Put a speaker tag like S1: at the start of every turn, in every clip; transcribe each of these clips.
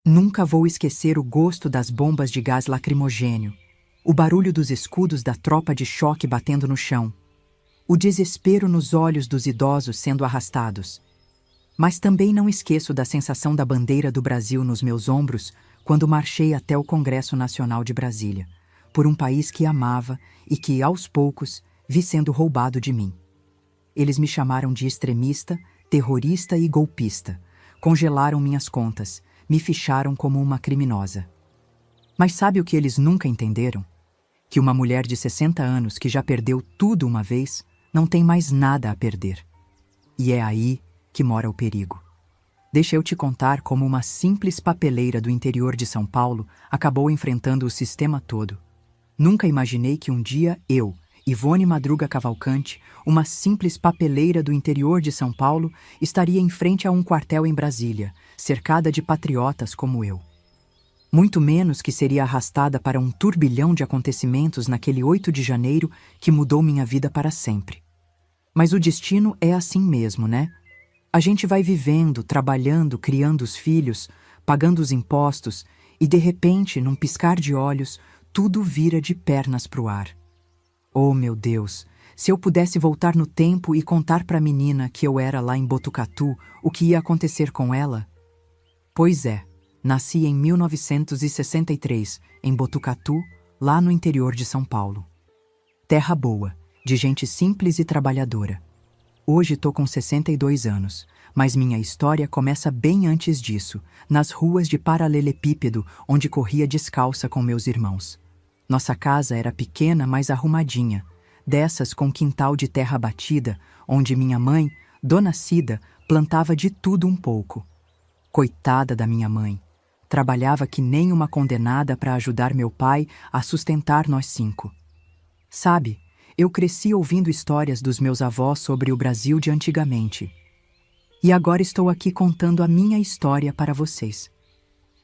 S1: Nunca vou esquecer o gosto das bombas de gás lacrimogênio, o barulho dos escudos da tropa de choque batendo no chão, o desespero nos olhos dos idosos sendo arrastados. Mas também não esqueço da sensação da bandeira do Brasil nos meus ombros quando marchei até o Congresso Nacional de Brasília, por um país que amava e que, aos poucos, vi sendo roubado de mim. Eles me chamaram de extremista, terrorista e golpista, congelaram minhas contas, me ficharam como uma criminosa. Mas sabe o que eles nunca entenderam? Que uma mulher de 60 anos que já perdeu tudo uma vez não tem mais nada a perder. E é aí que mora o perigo. Deixa eu te contar como uma simples papeleira do interior de São Paulo acabou enfrentando o sistema todo. Nunca imaginei que um dia eu, Ivone Madruga Cavalcante, uma simples papeleira do interior de São Paulo, estaria em frente a um quartel em Brasília, cercada de patriotas como eu. Muito menos que seria arrastada para um turbilhão de acontecimentos naquele 8 de janeiro que mudou minha vida para sempre. Mas o destino é assim mesmo, né? A gente vai vivendo, trabalhando, criando os filhos, pagando os impostos e, de repente, num piscar de olhos, tudo vira de pernas pro ar. Oh, meu Deus! Se eu pudesse voltar no tempo e contar para a menina que eu era lá em Botucatu o que ia acontecer com ela? Pois é, nasci em 1963, em Botucatu, lá no interior de São Paulo. Terra boa, de gente simples e trabalhadora. Hoje tô com 62 anos, mas minha história começa bem antes disso, nas ruas de paralelepípedo onde corria descalça com meus irmãos. Nossa casa era pequena, mas arrumadinha, dessas com quintal de terra batida, onde minha mãe, Dona Cida, plantava de tudo um pouco. Coitada da minha mãe, trabalhava que nem uma condenada para ajudar meu pai a sustentar nós 5. Sabe, eu cresci ouvindo histórias dos meus avós sobre o Brasil de antigamente. E agora estou aqui contando a minha história para vocês.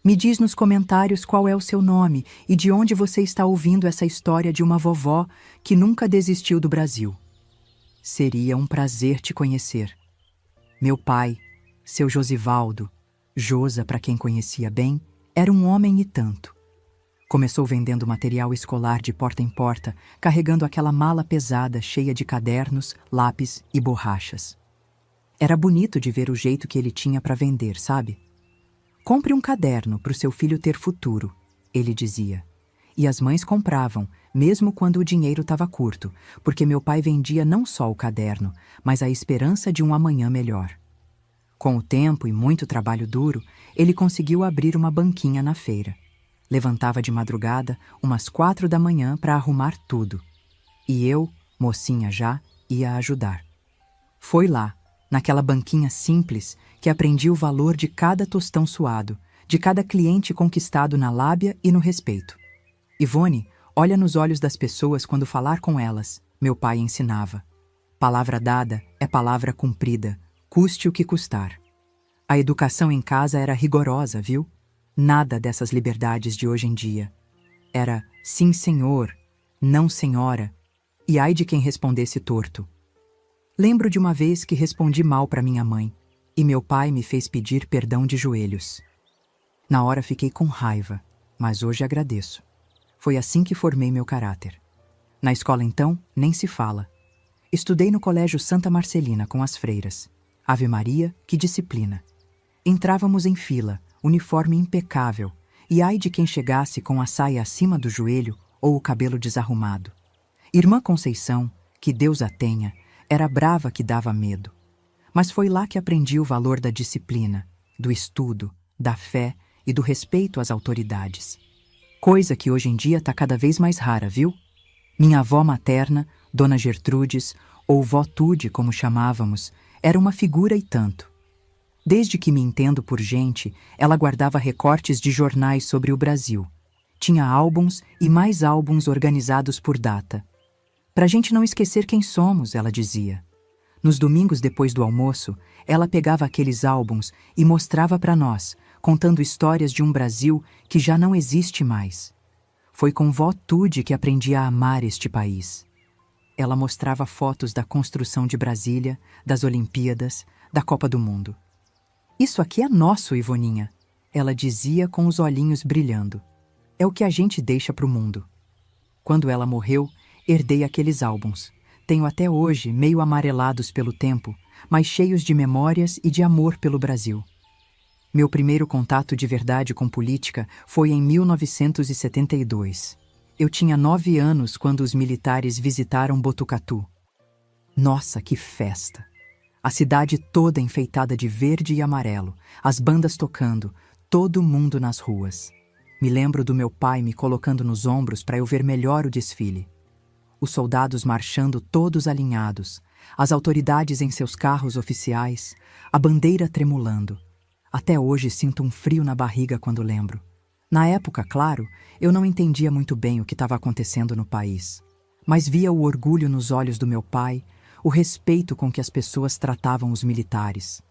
S1: Me diz nos comentários qual é o seu nome e de onde você está ouvindo essa história de uma vovó que nunca desistiu do Brasil. Seria um prazer te conhecer. Meu pai, seu Josivaldo, Josa para quem conhecia bem, era um homem e tanto. Começou vendendo material escolar de porta em porta, carregando aquela mala pesada cheia de cadernos, lápis e borrachas. Era bonito de ver o jeito que ele tinha para vender, sabe? Compre um caderno para o seu filho ter futuro, ele dizia. E as mães compravam, mesmo quando o dinheiro estava curto, porque meu pai vendia não só o caderno, mas a esperança de um amanhã melhor. Com o tempo e muito trabalho duro, ele conseguiu abrir uma banquinha na feira. Levantava de madrugada, umas 4 da manhã, para arrumar tudo. E eu, mocinha já, ia ajudar. Foi lá, naquela banquinha simples, que aprendi o valor de cada tostão suado, de cada cliente conquistado na lábia e no respeito. Ivone, olha nos olhos das pessoas quando falar com elas, meu pai ensinava. Palavra dada é palavra cumprida, custe o que custar. A educação em casa era rigorosa, viu? Nada dessas liberdades de hoje em dia. Era sim, senhor, não, senhora, e ai de quem respondesse torto. Lembro de uma vez que respondi mal para minha mãe, e meu pai me fez pedir perdão de joelhos. Na hora fiquei com raiva, mas hoje agradeço. Foi assim que formei meu caráter. Na escola, então, nem se fala. Estudei no Colégio Santa Marcelina com as freiras. Ave Maria, que disciplina. Entrávamos em fila, uniforme impecável, e ai de quem chegasse com a saia acima do joelho ou o cabelo desarrumado. Irmã Conceição, que Deus a tenha, era brava que dava medo. Mas foi lá que aprendi o valor da disciplina, do estudo, da fé e do respeito às autoridades. Coisa que hoje em dia está cada vez mais rara, viu? Minha avó materna, Dona Gertrudes, ou Vó Tude, como chamávamos, era uma figura e tanto. Desde que me entendo por gente, ela guardava recortes de jornais sobre o Brasil. Tinha álbuns e mais álbuns organizados por data. Pra gente não esquecer quem somos, ela dizia. Nos domingos depois do almoço, ela pegava aqueles álbuns e mostrava para nós, contando histórias de um Brasil que já não existe mais. Foi com Vó Tude que aprendi a amar este país. Ela mostrava fotos da construção de Brasília, das Olimpíadas, da Copa do Mundo. Isso aqui é nosso, Ivoninha. ela dizia com os olhinhos brilhando. É o que a gente deixa para o mundo. Quando ela morreu, herdei aqueles álbuns. Tenho até hoje, meio amarelados pelo tempo, mas cheios de memórias e de amor pelo Brasil. Meu primeiro contato de verdade com política foi em 1972. Eu tinha 9 anos quando os militares visitaram Botucatu. Nossa, que festa! A cidade toda enfeitada de verde e amarelo, as bandas tocando, todo mundo nas ruas. Me lembro do meu pai me colocando nos ombros para eu ver melhor o desfile. Os soldados marchando todos alinhados, as autoridades em seus carros oficiais, a bandeira tremulando. Até hoje sinto um frio na barriga quando lembro. Na época, claro, eu não entendia muito bem o que estava acontecendo no país. Mas via o orgulho nos olhos do meu pai, o respeito com que as pessoas tratavam os militares.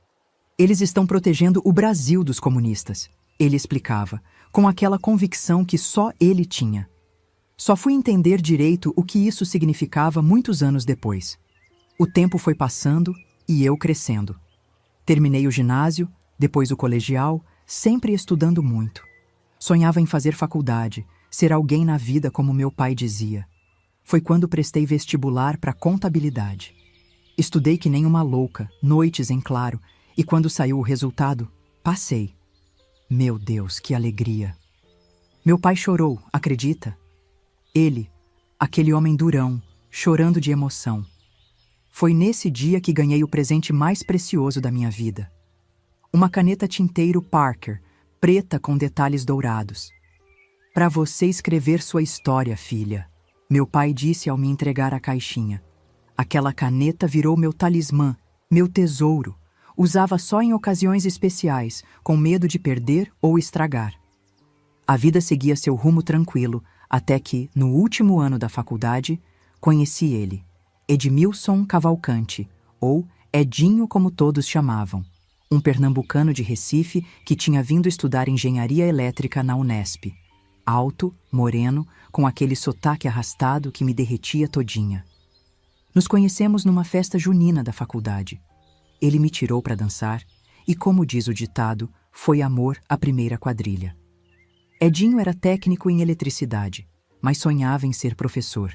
S1: Eles estão protegendo o Brasil dos comunistas, ele explicava, com aquela convicção que só ele tinha. Só fui entender direito o que isso significava muitos anos depois. O tempo foi passando e eu crescendo. Terminei o ginásio, depois o colegial, sempre estudando muito. Sonhava em fazer faculdade, ser alguém na vida como meu pai dizia. Foi quando prestei vestibular para contabilidade. Estudei que nem uma louca, noites em claro, e quando saiu o resultado, passei. Meu Deus, que alegria! Meu pai chorou, acredita? Ele, aquele homem durão, chorando de emoção. Foi nesse dia que ganhei o presente mais precioso da minha vida. Uma caneta tinteiro Parker, preta com detalhes dourados. Para você escrever sua história, filha, meu pai disse ao me entregar a caixinha. Aquela caneta virou meu talismã, meu tesouro. Usava só em ocasiões especiais, com medo de perder ou estragar. A vida seguia seu rumo tranquilo, até que, no último ano da faculdade, conheci ele, Edmilson Cavalcante, ou Edinho como todos chamavam, um pernambucano de Recife que tinha vindo estudar engenharia elétrica na Unesp. Alto, moreno, com aquele sotaque arrastado que me derretia todinha. Nos conhecemos numa festa junina da faculdade. Ele me tirou para dançar e, como diz o ditado, foi amor à primeira quadrilha. Edinho era técnico em eletricidade, mas sonhava em ser professor.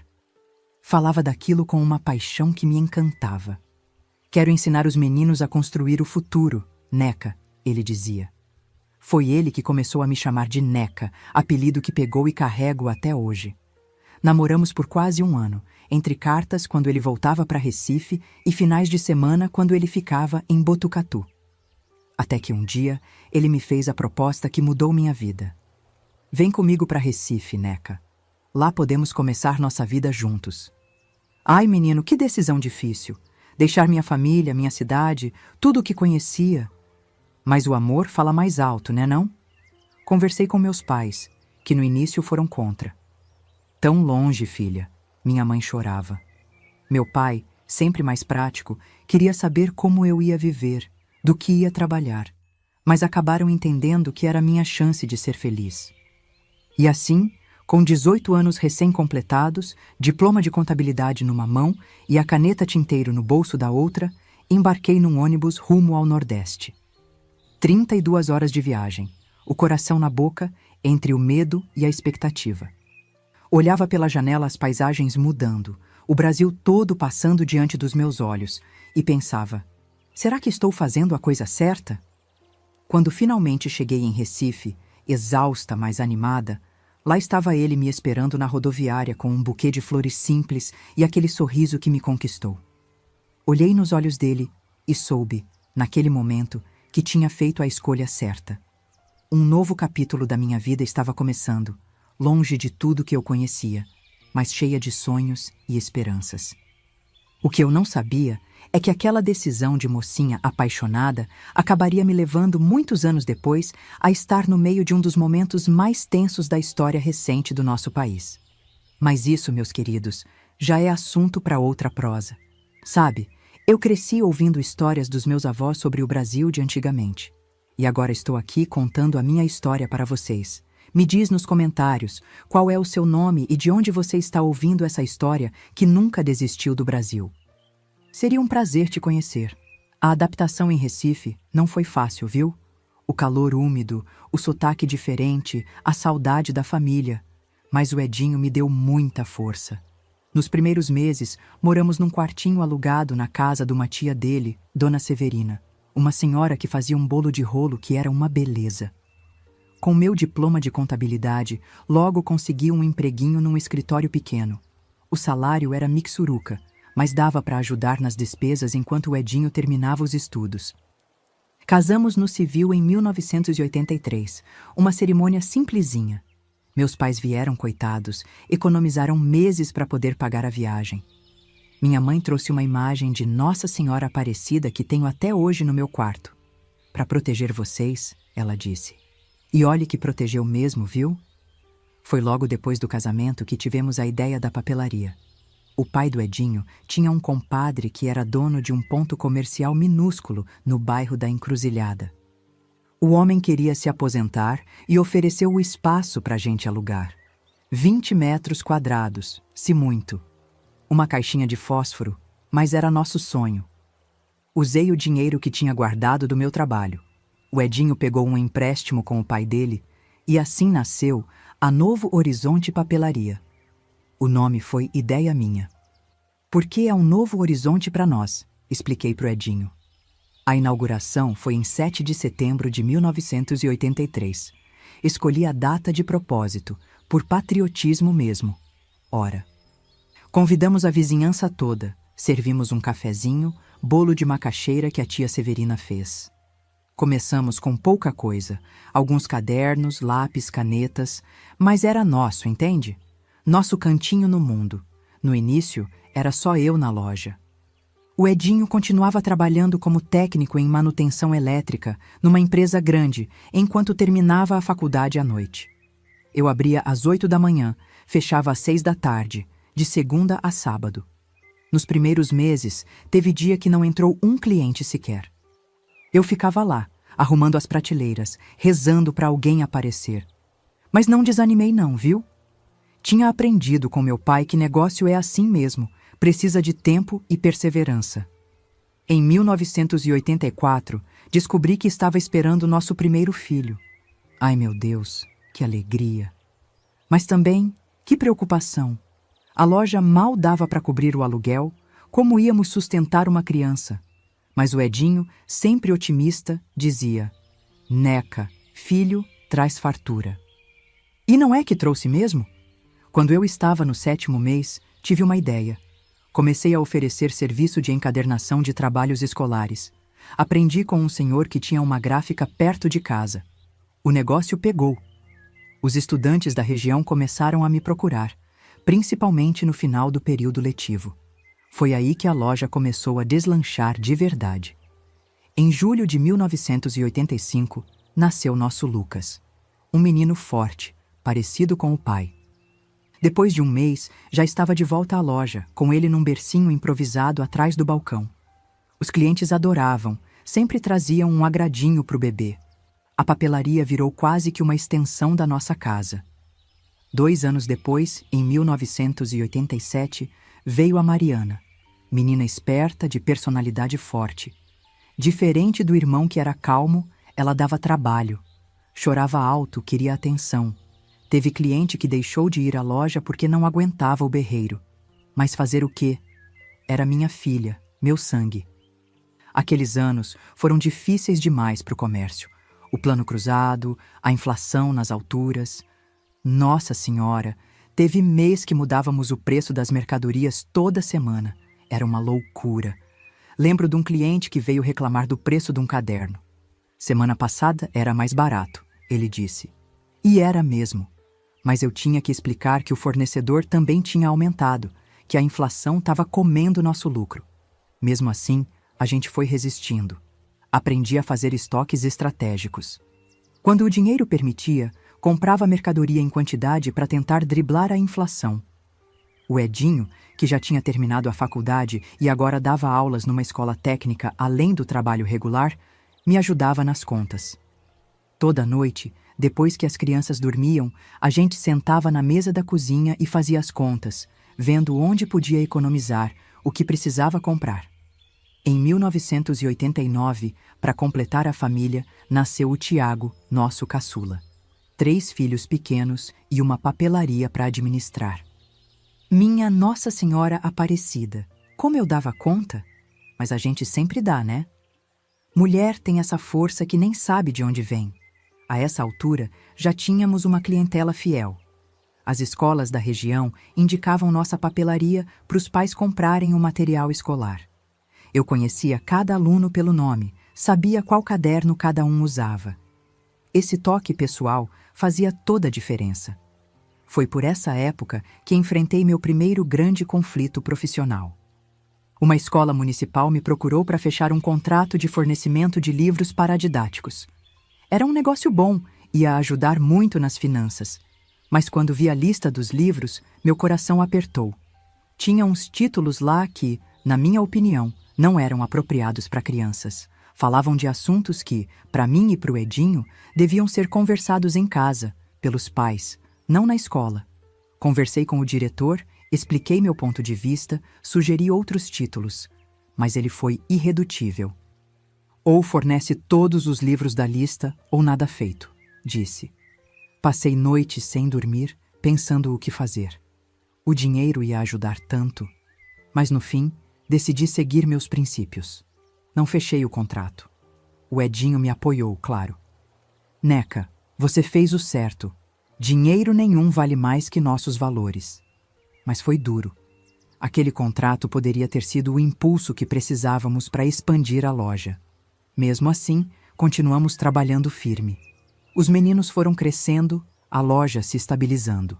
S1: Falava daquilo com uma paixão que me encantava. Quero ensinar os meninos a construir o futuro, Neca, ele dizia. Foi ele que começou a me chamar de Neca, apelido que pegou e carrego até hoje. Namoramos por quase 1 ano, entre cartas quando ele voltava para Recife e finais de semana quando ele ficava em Botucatu. Até que um dia ele me fez a proposta que mudou minha vida. Vem comigo para Recife, Neca. Lá podemos começar nossa vida juntos. Ai, menino, que decisão difícil. Deixar minha família, minha cidade, tudo o que conhecia. Mas o amor fala mais alto, né não? Conversei com meus pais, que no início foram contra. Tão longe, filha, minha mãe chorava. Meu pai, sempre mais prático, queria saber como eu ia viver, do que ia trabalhar, mas acabaram entendendo que era minha chance de ser feliz. E assim, com 18 anos recém-completados, diploma de contabilidade numa mão e a caneta tinteiro no bolso da outra, embarquei num ônibus rumo ao Nordeste. 32 horas de viagem, o coração na boca, entre o medo e a expectativa. Olhava pela janela as paisagens mudando, o Brasil todo passando diante dos meus olhos, e pensava, será que estou fazendo a coisa certa? Quando finalmente cheguei em Recife, exausta, mas animada, lá estava ele me esperando na rodoviária com um buquê de flores simples e aquele sorriso que me conquistou. Olhei nos olhos dele e soube, naquele momento, que tinha feito a escolha certa. Um novo capítulo da minha vida estava começando, longe de tudo que eu conhecia, mas cheia de sonhos e esperanças. O que eu não sabia é que aquela decisão de mocinha apaixonada acabaria me levando, muitos anos depois, a estar no meio de um dos momentos mais tensos da história recente do nosso país. Mas isso, meus queridos, já é assunto para outra prosa. Sabe, eu cresci ouvindo histórias dos meus avós sobre o Brasil de antigamente. E agora estou aqui contando a minha história para vocês. Me diz nos comentários qual é o seu nome e de onde você está ouvindo essa história que nunca desistiu do Brasil. Seria um prazer te conhecer. A adaptação em Recife não foi fácil, viu? O calor úmido, o sotaque diferente, a saudade da família. Mas o Edinho me deu muita força. Nos primeiros meses, moramos num quartinho alugado na casa de uma tia dele, Dona Severina, uma senhora que fazia um bolo de rolo que era uma beleza. Com meu diploma de contabilidade, logo consegui um empreguinho num escritório pequeno. O salário era mixuruca, mas dava para ajudar nas despesas enquanto o Edinho terminava os estudos. Casamos no civil em 1983, uma cerimônia simplesinha. Meus pais vieram, coitados, economizaram meses para poder pagar a viagem. Minha mãe trouxe uma imagem de Nossa Senhora Aparecida que tenho até hoje no meu quarto. Para proteger vocês, ela disse. E olhe que protegeu mesmo, viu? Foi logo depois do casamento que tivemos a ideia da papelaria. O pai do Edinho tinha um compadre que era dono de um ponto comercial minúsculo no bairro da Encruzilhada. O homem queria se aposentar e ofereceu o espaço para a gente alugar. 20 metros quadrados, se muito. Uma caixinha de fósforo, mas era nosso sonho. Usei o dinheiro que tinha guardado do meu trabalho. O Edinho pegou um empréstimo com o pai dele e assim nasceu a Novo Horizonte Papelaria. O nome foi ideia minha. Porque é um novo horizonte para nós, expliquei para o Edinho. A inauguração foi em 7 de setembro de 1983. Escolhi a data de propósito, por patriotismo mesmo. Ora. Convidamos a vizinhança toda, servimos um cafezinho, bolo de macaxeira que a tia Severina fez. Começamos com pouca coisa, alguns cadernos, lápis, canetas, mas era nosso, entende? Nosso cantinho no mundo. No início, era só eu na loja. O Edinho continuava trabalhando como técnico em manutenção elétrica numa empresa grande, enquanto terminava a faculdade à noite. Eu abria às 8 da manhã, fechava às 6 da tarde, de segunda a sábado. Nos primeiros meses, teve dia que não entrou um cliente sequer. Eu ficava lá, arrumando as prateleiras, rezando para alguém aparecer. Mas não desanimei não, viu? Tinha aprendido com meu pai que negócio é assim mesmo, precisa de tempo e perseverança. Em 1984, descobri que estava esperando nosso primeiro filho. Ai, meu Deus, que alegria! Mas também, que preocupação! A loja mal dava para cobrir o aluguel, como íamos sustentar uma criança? Mas o Edinho, sempre otimista, dizia: Neca, filho, traz fartura. E não é que trouxe mesmo? Quando eu estava no 7º mês, tive uma ideia. Comecei a oferecer serviço de encadernação de trabalhos escolares. Aprendi com um senhor que tinha uma gráfica perto de casa. O negócio pegou. Os estudantes da região começaram a me procurar, principalmente no final do período letivo. Foi aí que a loja começou a deslanchar de verdade. Em julho de 1985, nasceu nosso Lucas. Um menino forte, parecido com o pai. Depois de um mês, já estava de volta à loja, com ele num bercinho improvisado atrás do balcão. Os clientes adoravam, sempre traziam um agradinho para o bebê. A papelaria virou quase que uma extensão da nossa casa. 2 anos depois, em 1987, veio a Mariana, menina esperta, de personalidade forte. Diferente do irmão que era calmo, ela dava trabalho. Chorava alto, queria atenção. Teve cliente que deixou de ir à loja porque não aguentava o berreiro. Mas fazer o quê? Era minha filha, meu sangue. Aqueles anos foram difíceis demais para o comércio. O plano cruzado, a inflação nas alturas. Nossa Senhora, teve mês que mudávamos o preço das mercadorias toda semana. Era uma loucura. Lembro de um cliente que veio reclamar do preço de um caderno. Semana passada era mais barato, ele disse. E era mesmo. Mas eu tinha que explicar que o fornecedor também tinha aumentado, que a inflação estava comendo nosso lucro. Mesmo assim, a gente foi resistindo. Aprendi a fazer estoques estratégicos. Quando o dinheiro permitia, comprava mercadoria em quantidade para tentar driblar a inflação. O Edinho, que já tinha terminado a faculdade e agora dava aulas numa escola técnica além do trabalho regular, me ajudava nas contas. Toda noite, depois que as crianças dormiam, a gente sentava na mesa da cozinha e fazia as contas, vendo onde podia economizar, o que precisava comprar. Em 1989, para completar a família, nasceu o Tiago, nosso caçula. 3 filhos pequenos e uma papelaria para administrar. Minha Nossa Senhora Aparecida, como eu dava conta? Mas a gente sempre dá, né? Mulher tem essa força que nem sabe de onde vem. A essa altura, já tínhamos uma clientela fiel. As escolas da região indicavam nossa papelaria para os pais comprarem o material escolar. Eu conhecia cada aluno pelo nome, sabia qual caderno cada um usava. Esse toque pessoal fazia toda a diferença. Foi por essa época que enfrentei meu primeiro grande conflito profissional. Uma escola municipal me procurou para fechar um contrato de fornecimento de livros paradidáticos. Era um negócio bom, ia ajudar muito nas finanças. Mas quando vi a lista dos livros, meu coração apertou. Tinha uns títulos lá que, na minha opinião, não eram apropriados para crianças. Falavam de assuntos que, para mim e para o Edinho, deviam ser conversados em casa, pelos pais, não na escola. Conversei com o diretor, expliquei meu ponto de vista, sugeri outros títulos, mas ele foi irredutível. Ou fornece todos os livros da lista, ou nada feito, disse. Passei noites sem dormir, pensando o que fazer. O dinheiro ia ajudar tanto, mas no fim, decidi seguir meus princípios. Não fechei o contrato. O Edinho me apoiou, claro. Neca, você fez o certo. Dinheiro nenhum vale mais que nossos valores. Mas foi duro. Aquele contrato poderia ter sido o impulso que precisávamos para expandir a loja. Mesmo assim, continuamos trabalhando firme. Os meninos foram crescendo, a loja se estabilizando.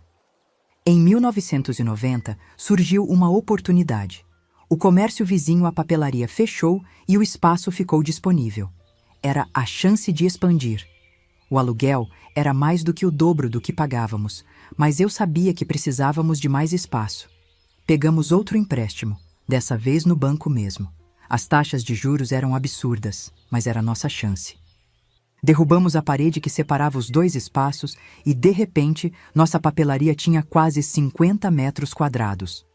S1: Em 1990, surgiu uma oportunidade. O comércio vizinho à papelaria fechou e o espaço ficou disponível. Era a chance de expandir. O aluguel era mais do que o dobro do que pagávamos, mas eu sabia que precisávamos de mais espaço. Pegamos outro empréstimo, dessa vez no banco mesmo. As taxas de juros eram absurdas, mas era nossa chance. Derrubamos a parede que separava os 2 espaços e, de repente, nossa papelaria tinha quase 50 metros quadrados.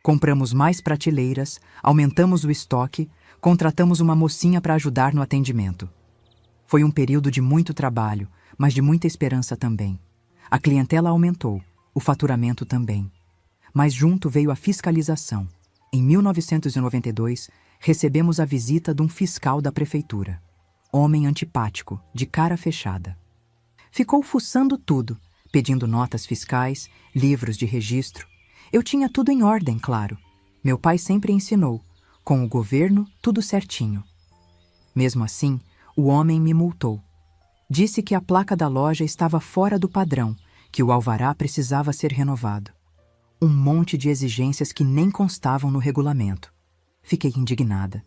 S1: Compramos mais prateleiras, aumentamos o estoque, contratamos uma mocinha para ajudar no atendimento. Foi um período de muito trabalho, mas de muita esperança também. A clientela aumentou, o faturamento também. Mas junto veio a fiscalização. Em 1992, recebemos a visita de um fiscal da prefeitura. Homem antipático, de cara fechada. Ficou fuçando tudo, pedindo notas fiscais, livros de registro. Eu tinha tudo em ordem, claro. Meu pai sempre ensinou. Com o governo, tudo certinho. Mesmo assim, o homem me multou. Disse que a placa da loja estava fora do padrão, que o alvará precisava ser renovado. Um monte de exigências que nem constavam no regulamento. Fiquei indignada.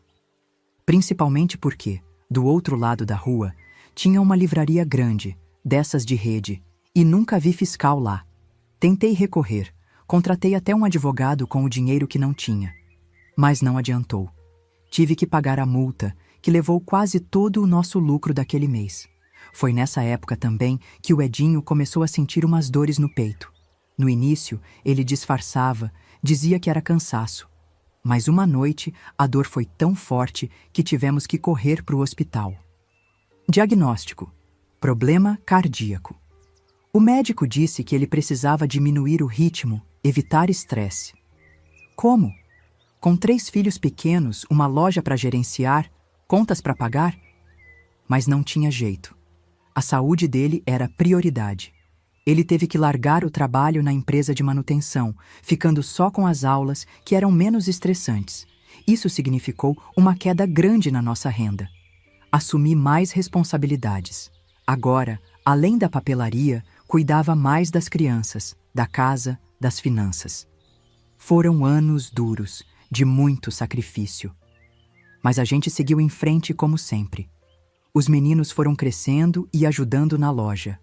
S1: Principalmente porque, do outro lado da rua, tinha uma livraria grande, dessas de rede, e nunca vi fiscal lá. Tentei recorrer, contratei até um advogado com o dinheiro que não tinha. Mas não adiantou. Tive que pagar a multa, que levou quase todo o nosso lucro daquele mês. Foi nessa época também que o Edinho começou a sentir umas dores no peito. No início, ele disfarçava, dizia que era cansaço. Mas uma noite, a dor foi tão forte que tivemos que correr para o hospital. Diagnóstico: problema cardíaco. O médico disse que ele precisava diminuir o ritmo, evitar estresse. Como? Com 3 filhos pequenos, uma loja para gerenciar, contas para pagar? Mas não tinha jeito. A saúde dele era prioridade. Ele teve que largar o trabalho na empresa de manutenção, ficando só com as aulas, que eram menos estressantes. Isso significou uma queda grande na nossa renda. Assumi mais responsabilidades. Agora, além da papelaria, cuidava mais das crianças, da casa, das finanças. Foram anos duros, de muito sacrifício. Mas a gente seguiu em frente como sempre. Os meninos foram crescendo e ajudando na loja.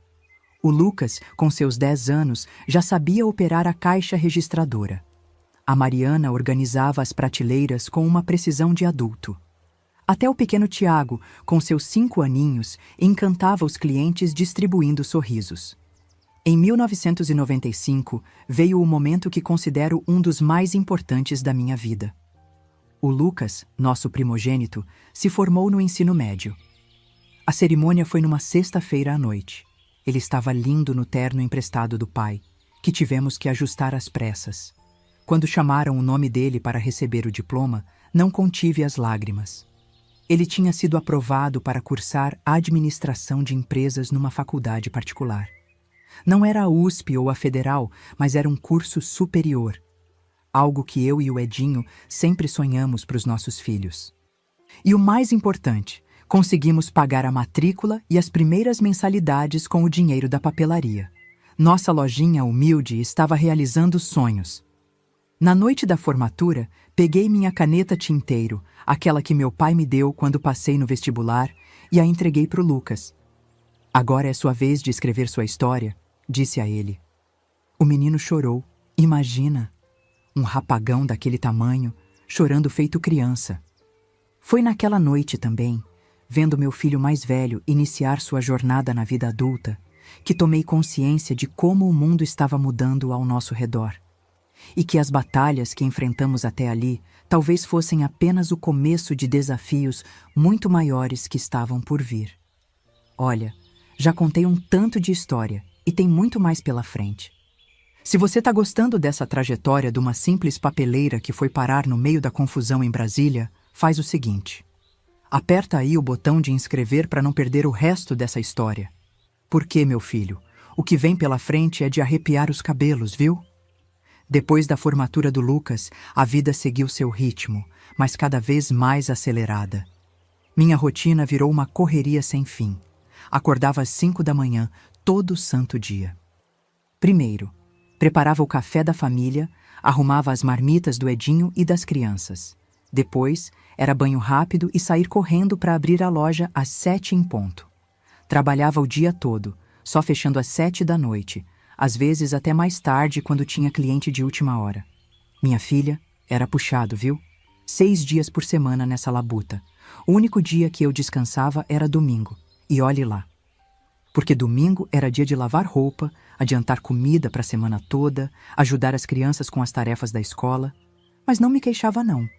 S1: O Lucas, com seus 10 anos, já sabia operar a caixa registradora. A Mariana organizava as prateleiras com uma precisão de adulto. Até o pequeno Tiago, com seus 5 aninhos, encantava os clientes distribuindo sorrisos. Em 1995, veio o momento que considero um dos mais importantes da minha vida. O Lucas, nosso primogênito, se formou no ensino médio. A cerimônia foi numa sexta-feira à noite. Ele estava lindo no terno emprestado do pai, que tivemos que ajustar às pressas. Quando chamaram o nome dele para receber o diploma, não contive as lágrimas. Ele tinha sido aprovado para cursar administração de empresas numa faculdade particular. Não era a USP ou a Federal, mas era um curso superior. Algo que eu e o Edinho sempre sonhamos para os nossos filhos. E o mais importante, conseguimos pagar a matrícula e as primeiras mensalidades com o dinheiro da papelaria. Nossa lojinha humilde estava realizando sonhos. Na noite da formatura, peguei minha caneta tinteiro, aquela que meu pai me deu quando passei no vestibular, e a entreguei para o Lucas. Agora é sua vez de escrever sua história, disse a ele. O menino chorou. Imagina! Um rapagão daquele tamanho, chorando feito criança. Foi naquela noite também, vendo meu filho mais velho iniciar sua jornada na vida adulta, que tomei consciência de como o mundo estava mudando ao nosso redor. E que as batalhas que enfrentamos até ali talvez fossem apenas o começo de desafios muito maiores que estavam por vir. Olha, já contei um tanto de história e tem muito mais pela frente. Se você está gostando dessa trajetória de uma simples papeleira que foi parar no meio da confusão em Brasília, faz o seguinte. Aperta aí o botão de inscrever para não perder o resto dessa história. Porque, meu filho, o que vem pela frente é de arrepiar os cabelos, viu? Depois da formatura do Lucas, a vida seguiu seu ritmo, mas cada vez mais acelerada. Minha rotina virou uma correria sem fim. Acordava às 5 da manhã, todo santo dia. Primeiro, preparava o café da família, arrumava as marmitas do Edinho e das crianças. Depois, era banho rápido e sair correndo para abrir a loja às 7 em ponto. Trabalhava o dia todo, só fechando às 7 da noite, às vezes até mais tarde quando tinha cliente de última hora. Minha filha, era puxado, viu? 6 dias por semana nessa labuta. O único dia que eu descansava era domingo. E olhe lá. Porque domingo era dia de lavar roupa, adiantar comida para a semana toda, ajudar as crianças com as tarefas da escola. Mas não me queixava, não.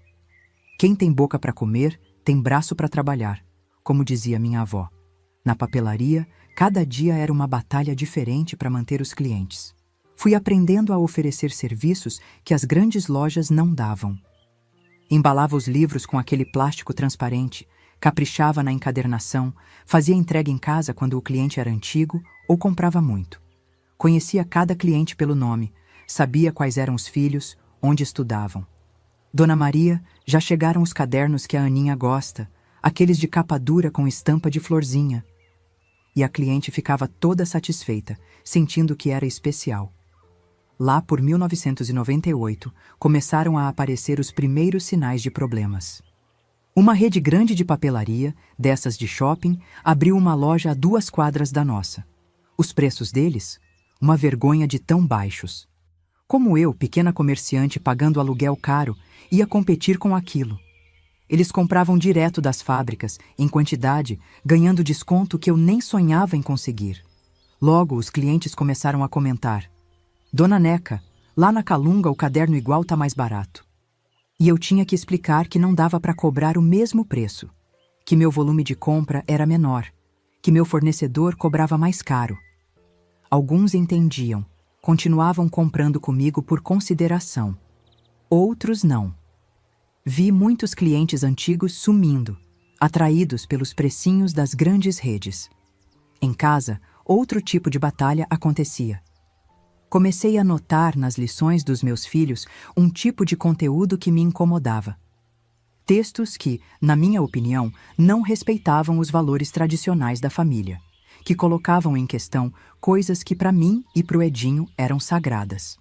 S1: Quem tem boca para comer, tem braço para trabalhar, como dizia minha avó. Na papelaria, cada dia era uma batalha diferente para manter os clientes. Fui aprendendo a oferecer serviços que as grandes lojas não davam. Embalava os livros com aquele plástico transparente, caprichava na encadernação, fazia entrega em casa quando o cliente era antigo ou comprava muito. Conhecia cada cliente pelo nome, sabia quais eram os filhos, onde estudavam. Dona Maria, já chegaram os cadernos que a Aninha gosta, aqueles de capa dura com estampa de florzinha. E a cliente ficava toda satisfeita, sentindo que era especial. Lá por 1998, começaram a aparecer os primeiros sinais de problemas. Uma rede grande de papelaria, dessas de shopping, abriu uma loja a 2 quadras da nossa. Os preços deles? Uma vergonha de tão baixos. Como eu, pequena comerciante pagando aluguel caro, ia competir com aquilo? Eles compravam direto das fábricas, em quantidade, ganhando desconto que eu nem sonhava em conseguir. Logo, os clientes começaram a comentar. Dona Neca, lá na Calunga o caderno igual tá mais barato. E eu tinha que explicar que não dava para cobrar o mesmo preço, que meu volume de compra era menor, que meu fornecedor cobrava mais caro. Alguns entendiam, continuavam comprando comigo por consideração. Outros não. Vi muitos clientes antigos sumindo, atraídos pelos precinhos das grandes redes. Em casa, outro tipo de batalha acontecia. Comecei a notar nas lições dos meus filhos um tipo de conteúdo que me incomodava. Textos que, na minha opinião, não respeitavam os valores tradicionais da família, que colocavam em questão coisas que para mim e para o Edinho eram sagradas.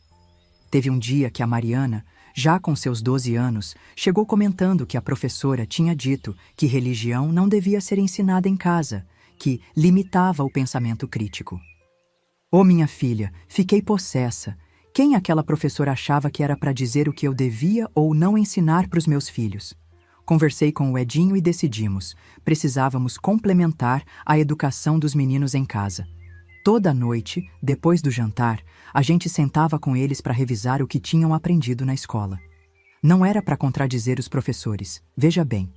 S1: Teve um dia que a Mariana, já com seus 12 anos, chegou comentando que a professora tinha dito que religião não devia ser ensinada em casa, que limitava o pensamento crítico. Oh, minha filha, fiquei possessa. Quem aquela professora achava que era para dizer o que eu devia ou não ensinar para os meus filhos? Conversei com o Edinho e decidimos. Precisávamos complementar a educação dos meninos em casa. Toda noite, depois do jantar, a gente sentava com eles para revisar o que tinham aprendido na escola. Não era para contradizer os professores, veja bem.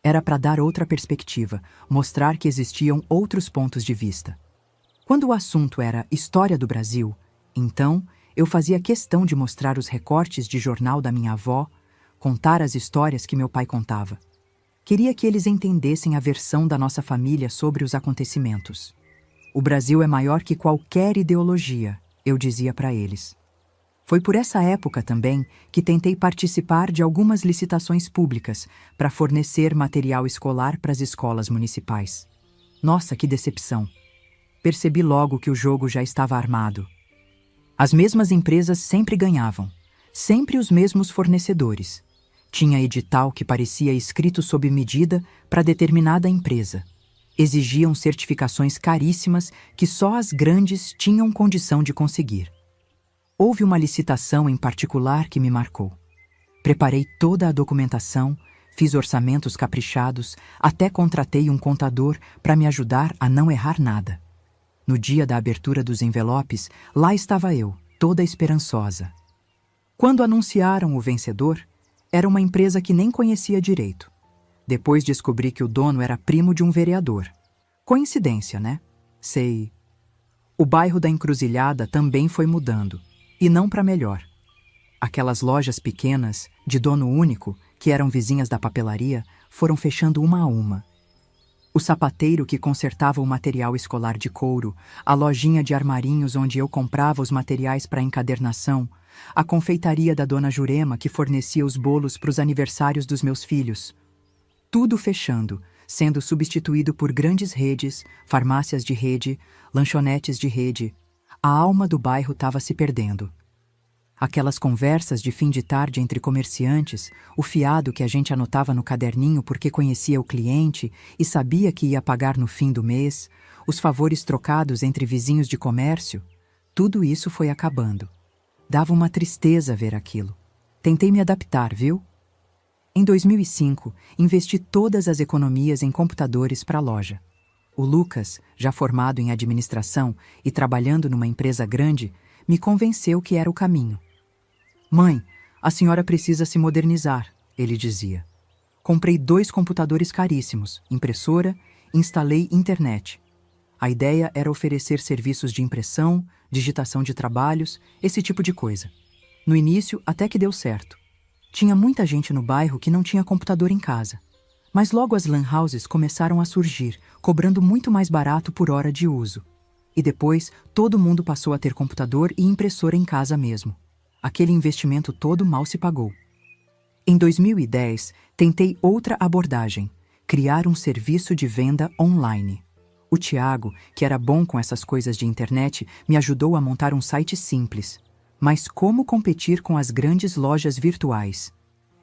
S1: Era para dar outra perspectiva, mostrar que existiam outros pontos de vista. Quando o assunto era História do Brasil, então eu fazia questão de mostrar os recortes de jornal da minha avó, contar as histórias que meu pai contava. Queria que eles entendessem a versão da nossa família sobre os acontecimentos. O Brasil é maior que qualquer ideologia, eu dizia para eles. Foi por essa época também que tentei participar de algumas licitações públicas para fornecer material escolar para as escolas municipais. Nossa, que decepção! Percebi logo que o jogo já estava armado. As mesmas empresas sempre ganhavam, sempre os mesmos fornecedores. Tinha edital que parecia escrito sob medida para determinada empresa. Exigiam certificações caríssimas que só as grandes tinham condição de conseguir. Houve uma licitação em particular que me marcou. Preparei toda a documentação, fiz orçamentos caprichados, até contratei um contador para me ajudar a não errar nada. No dia da abertura dos envelopes, lá estava eu, toda esperançosa. Quando anunciaram o vencedor, era uma empresa que nem conhecia direito. Depois descobri que o dono era primo de um vereador. Coincidência, né? Sei. O bairro da Encruzilhada também foi mudando. E não para melhor. Aquelas lojas pequenas, de dono único, que eram vizinhas da papelaria, foram fechando uma a uma. O sapateiro que consertava o material escolar de couro, a lojinha de armarinhos onde eu comprava os materiais para encadernação, a confeitaria da dona Jurema que fornecia os bolos para os aniversários dos meus filhos. Tudo fechando, sendo substituído por grandes redes, farmácias de rede, lanchonetes de rede. A alma do bairro estava se perdendo. Aquelas conversas de fim de tarde entre comerciantes, o fiado que a gente anotava no caderninho porque conhecia o cliente e sabia que ia pagar no fim do mês, os favores trocados entre vizinhos de comércio, tudo isso foi acabando. Dava uma tristeza ver aquilo. Tentei me adaptar, viu? Em 2005, investi todas as economias em computadores para a loja. O Lucas, já formado em administração e trabalhando numa empresa grande, me convenceu que era o caminho. Mãe, a senhora precisa se modernizar, ele dizia. Comprei 2 computadores caríssimos, impressora, e instalei internet. A ideia era oferecer serviços de impressão, digitação de trabalhos, esse tipo de coisa. No início, até que deu certo. Tinha muita gente no bairro que não tinha computador em casa. Mas logo as lan houses começaram a surgir, cobrando muito mais barato por hora de uso. E depois, todo mundo passou a ter computador e impressora em casa mesmo. Aquele investimento todo mal se pagou. Em 2010, tentei outra abordagem, criar um serviço de venda online. O Tiago, que era bom com essas coisas de internet, me ajudou a montar um site simples. Mas como competir com as grandes lojas virtuais?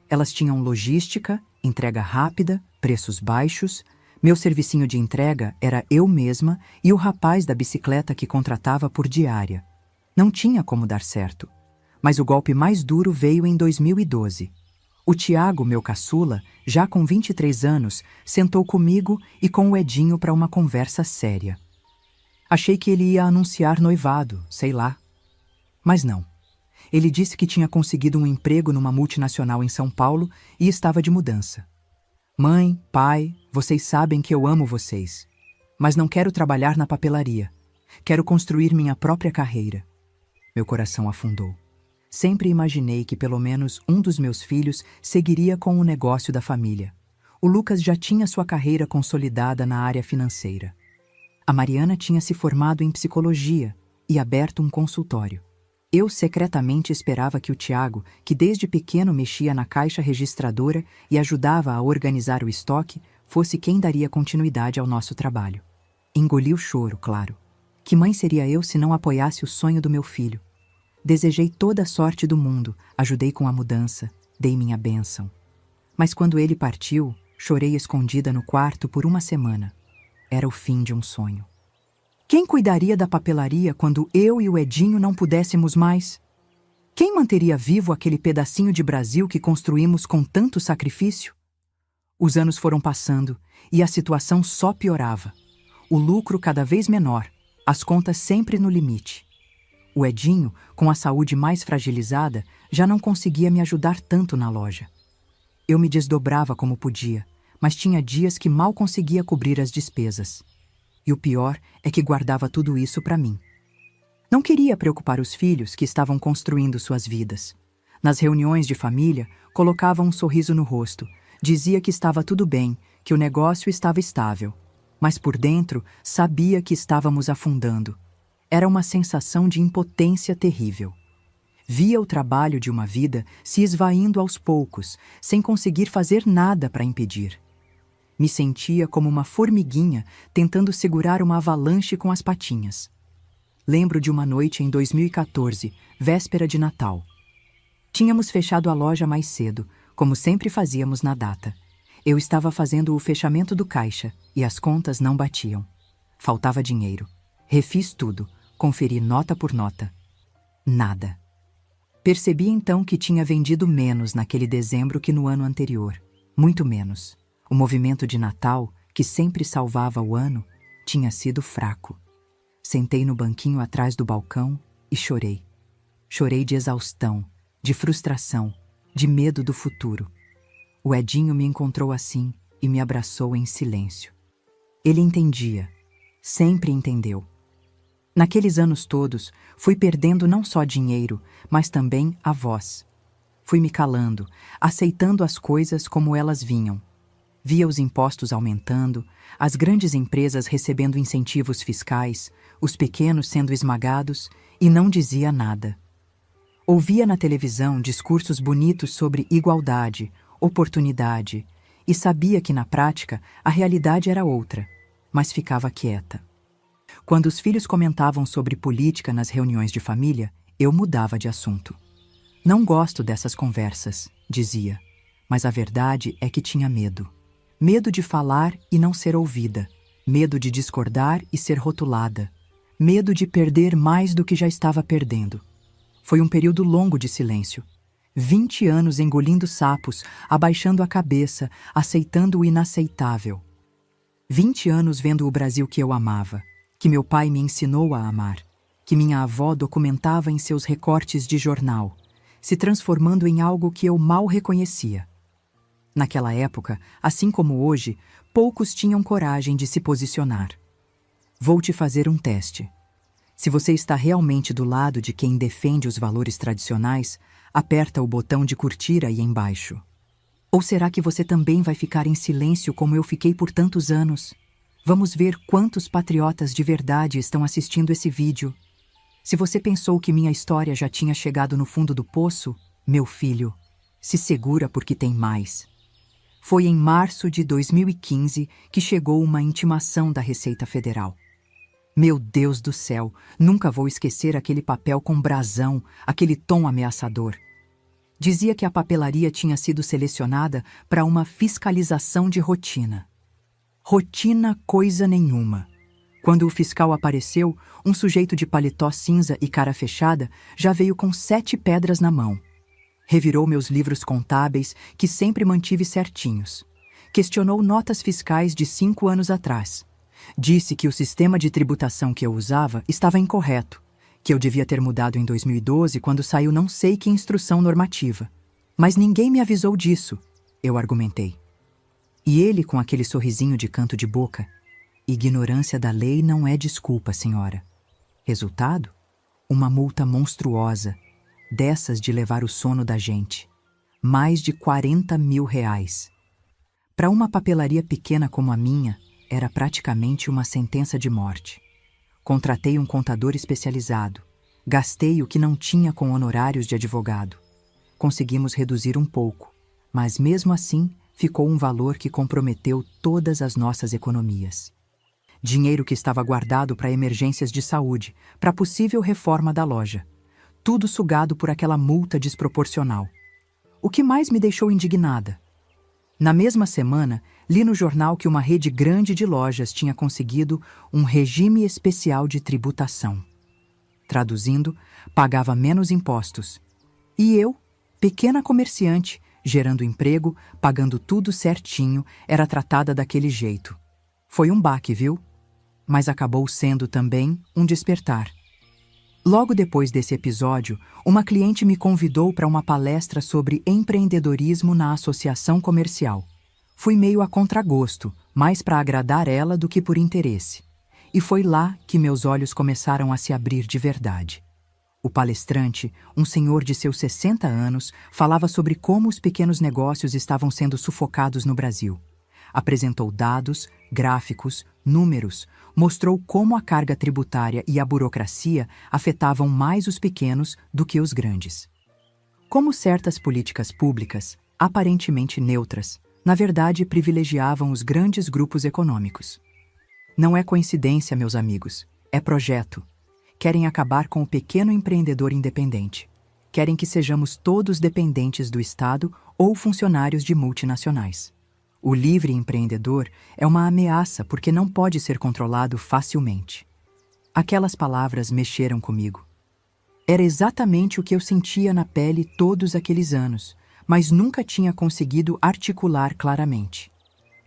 S1: Elas tinham logística, entrega rápida, preços baixos. Meu servicinho de entrega era eu mesma e o rapaz da bicicleta que contratava por diária. Não tinha como dar certo. Mas o golpe mais duro veio em 2012. O Tiago, meu caçula, já com 23 anos, sentou comigo e com o Edinho para uma conversa séria. Achei que ele ia anunciar noivado, sei lá. Mas não. Ele disse que tinha conseguido um emprego numa multinacional em São Paulo e estava de mudança. Mãe, pai, vocês sabem que eu amo vocês. Mas não quero trabalhar na papelaria. Quero construir minha própria carreira. Meu coração afundou. Sempre imaginei que pelo menos um dos meus filhos seguiria com o negócio da família. O Lucas já tinha sua carreira consolidada na área financeira. A Mariana tinha se formado em psicologia e aberto um consultório. Eu secretamente esperava que o Tiago, que desde pequeno mexia na caixa registradora e ajudava a organizar o estoque, fosse quem daria continuidade ao nosso trabalho. Engoli o choro, claro. Que mãe seria eu se não apoiasse o sonho do meu filho? Desejei toda a sorte do mundo, ajudei com a mudança, dei minha bênção. Mas quando ele partiu, chorei escondida no quarto por uma semana. Era o fim de um sonho. Quem cuidaria da papelaria quando eu e o Edinho não pudéssemos mais? Quem manteria vivo aquele pedacinho de Brasil que construímos com tanto sacrifício? Os anos foram passando e a situação só piorava. O lucro cada vez menor, as contas sempre no limite. O Edinho, com a saúde mais fragilizada, já não conseguia me ajudar tanto na loja. Eu me desdobrava como podia, mas tinha dias que mal conseguia cobrir as despesas. E o pior é que guardava tudo isso para mim. Não queria preocupar os filhos que estavam construindo suas vidas. Nas reuniões de família, colocava um sorriso no rosto, dizia que estava tudo bem, que o negócio estava estável. Mas por dentro, sabia que estávamos afundando. Era uma sensação de impotência terrível. Via o trabalho de uma vida se esvaindo aos poucos, sem conseguir fazer nada para impedir. Me sentia como uma formiguinha tentando segurar uma avalanche com as patinhas. Lembro de uma noite em 2014, véspera de Natal. Tínhamos fechado a loja mais cedo, como sempre fazíamos na data. Eu estava fazendo o fechamento do caixa e as contas não batiam. Faltava dinheiro. Refiz tudo, conferi nota por nota. Nada. Percebi então que tinha vendido menos naquele dezembro que no ano anterior. Muito menos. O movimento de Natal, que sempre salvava o ano, tinha sido fraco. Sentei no banquinho atrás do balcão e chorei. Chorei de exaustão, de frustração, de medo do futuro. O Edinho me encontrou assim e me abraçou em silêncio. Ele entendia. Sempre entendeu. Naqueles anos todos, fui perdendo não só dinheiro, mas também a voz. Fui me calando, aceitando as coisas como elas vinham. Via os impostos aumentando, as grandes empresas recebendo incentivos fiscais, os pequenos sendo esmagados, e não dizia nada. Ouvia na televisão discursos bonitos sobre igualdade, oportunidade, e sabia que na prática a realidade era outra, mas ficava quieta. Quando os filhos comentavam sobre política nas reuniões de família, eu mudava de assunto. Não gosto dessas conversas, dizia, mas a verdade é que tinha medo. Medo de falar e não ser ouvida, medo de discordar e ser rotulada, medo de perder mais do que já estava perdendo. Foi um período longo de silêncio. 20 anos engolindo sapos, abaixando a cabeça, aceitando o inaceitável. 20 anos vendo o Brasil que eu amava, que meu pai me ensinou a amar, que minha avó documentava em seus recortes de jornal, se transformando em algo que eu mal reconhecia. Naquela época, assim como hoje, poucos tinham coragem de se posicionar. Vou te fazer um teste. Se você está realmente do lado de quem defende os valores tradicionais, aperta o botão de curtir aí embaixo. Ou será que você também vai ficar em silêncio como eu fiquei por tantos anos? Vamos ver quantos patriotas de verdade estão assistindo esse vídeo. Se você pensou que minha história já tinha chegado no fundo do poço, meu filho, se segura porque tem mais. Foi em março de 2015 que chegou uma intimação da Receita Federal. Meu Deus do céu, nunca vou esquecer aquele papel com brasão, aquele tom ameaçador. Dizia que a papelaria tinha sido selecionada para uma fiscalização de rotina. Rotina coisa nenhuma. Quando o fiscal apareceu, um sujeito de paletó cinza e cara fechada já veio com 7 pedras na mão. Revirou meus livros contábeis, que sempre mantive certinhos. Questionou notas fiscais de 5 anos atrás. Disse que o sistema de tributação que eu usava estava incorreto, que eu devia ter mudado em 2012 quando saiu não sei que instrução normativa. Mas ninguém me avisou disso, eu argumentei. E ele com aquele sorrisinho de canto de boca. Ignorância da lei não é desculpa, senhora. Resultado? Uma multa monstruosa, dessas de levar o sono da gente. Mais de 40 mil reais. Para uma papelaria pequena como a minha, era praticamente uma sentença de morte. Contratei um contador especializado. Gastei o que não tinha com honorários de advogado. Conseguimos reduzir um pouco, mas mesmo assim ficou um valor que comprometeu todas as nossas economias. Dinheiro que estava guardado para emergências de saúde, para possível reforma da loja. Tudo sugado por aquela multa desproporcional. O que mais me deixou indignada? Na mesma semana, li no jornal que uma rede grande de lojas tinha conseguido um regime especial de tributação. Traduzindo, pagava menos impostos. E eu, pequena comerciante, gerando emprego, pagando tudo certinho, era tratada daquele jeito. Foi um baque, viu? Mas acabou sendo também um despertar. Logo depois desse episódio, uma cliente me convidou para uma palestra sobre empreendedorismo na associação comercial. Fui meio a contragosto, mais para agradar ela do que por interesse. E foi lá que meus olhos começaram a se abrir de verdade. O palestrante, um senhor de seus 60 anos, falava sobre como os pequenos negócios estavam sendo sufocados no Brasil. Apresentou dados, gráficos, números, mostrou como a carga tributária e a burocracia afetavam mais os pequenos do que os grandes. Como certas políticas públicas, aparentemente neutras, na verdade privilegiavam os grandes grupos econômicos. Não é coincidência, meus amigos, é projeto. Querem acabar com o pequeno empreendedor independente. Querem que sejamos todos dependentes do Estado ou funcionários de multinacionais. O livre empreendedor é uma ameaça porque não pode ser controlado facilmente. Aquelas palavras mexeram comigo. Era exatamente o que eu sentia na pele todos aqueles anos, mas nunca tinha conseguido articular claramente.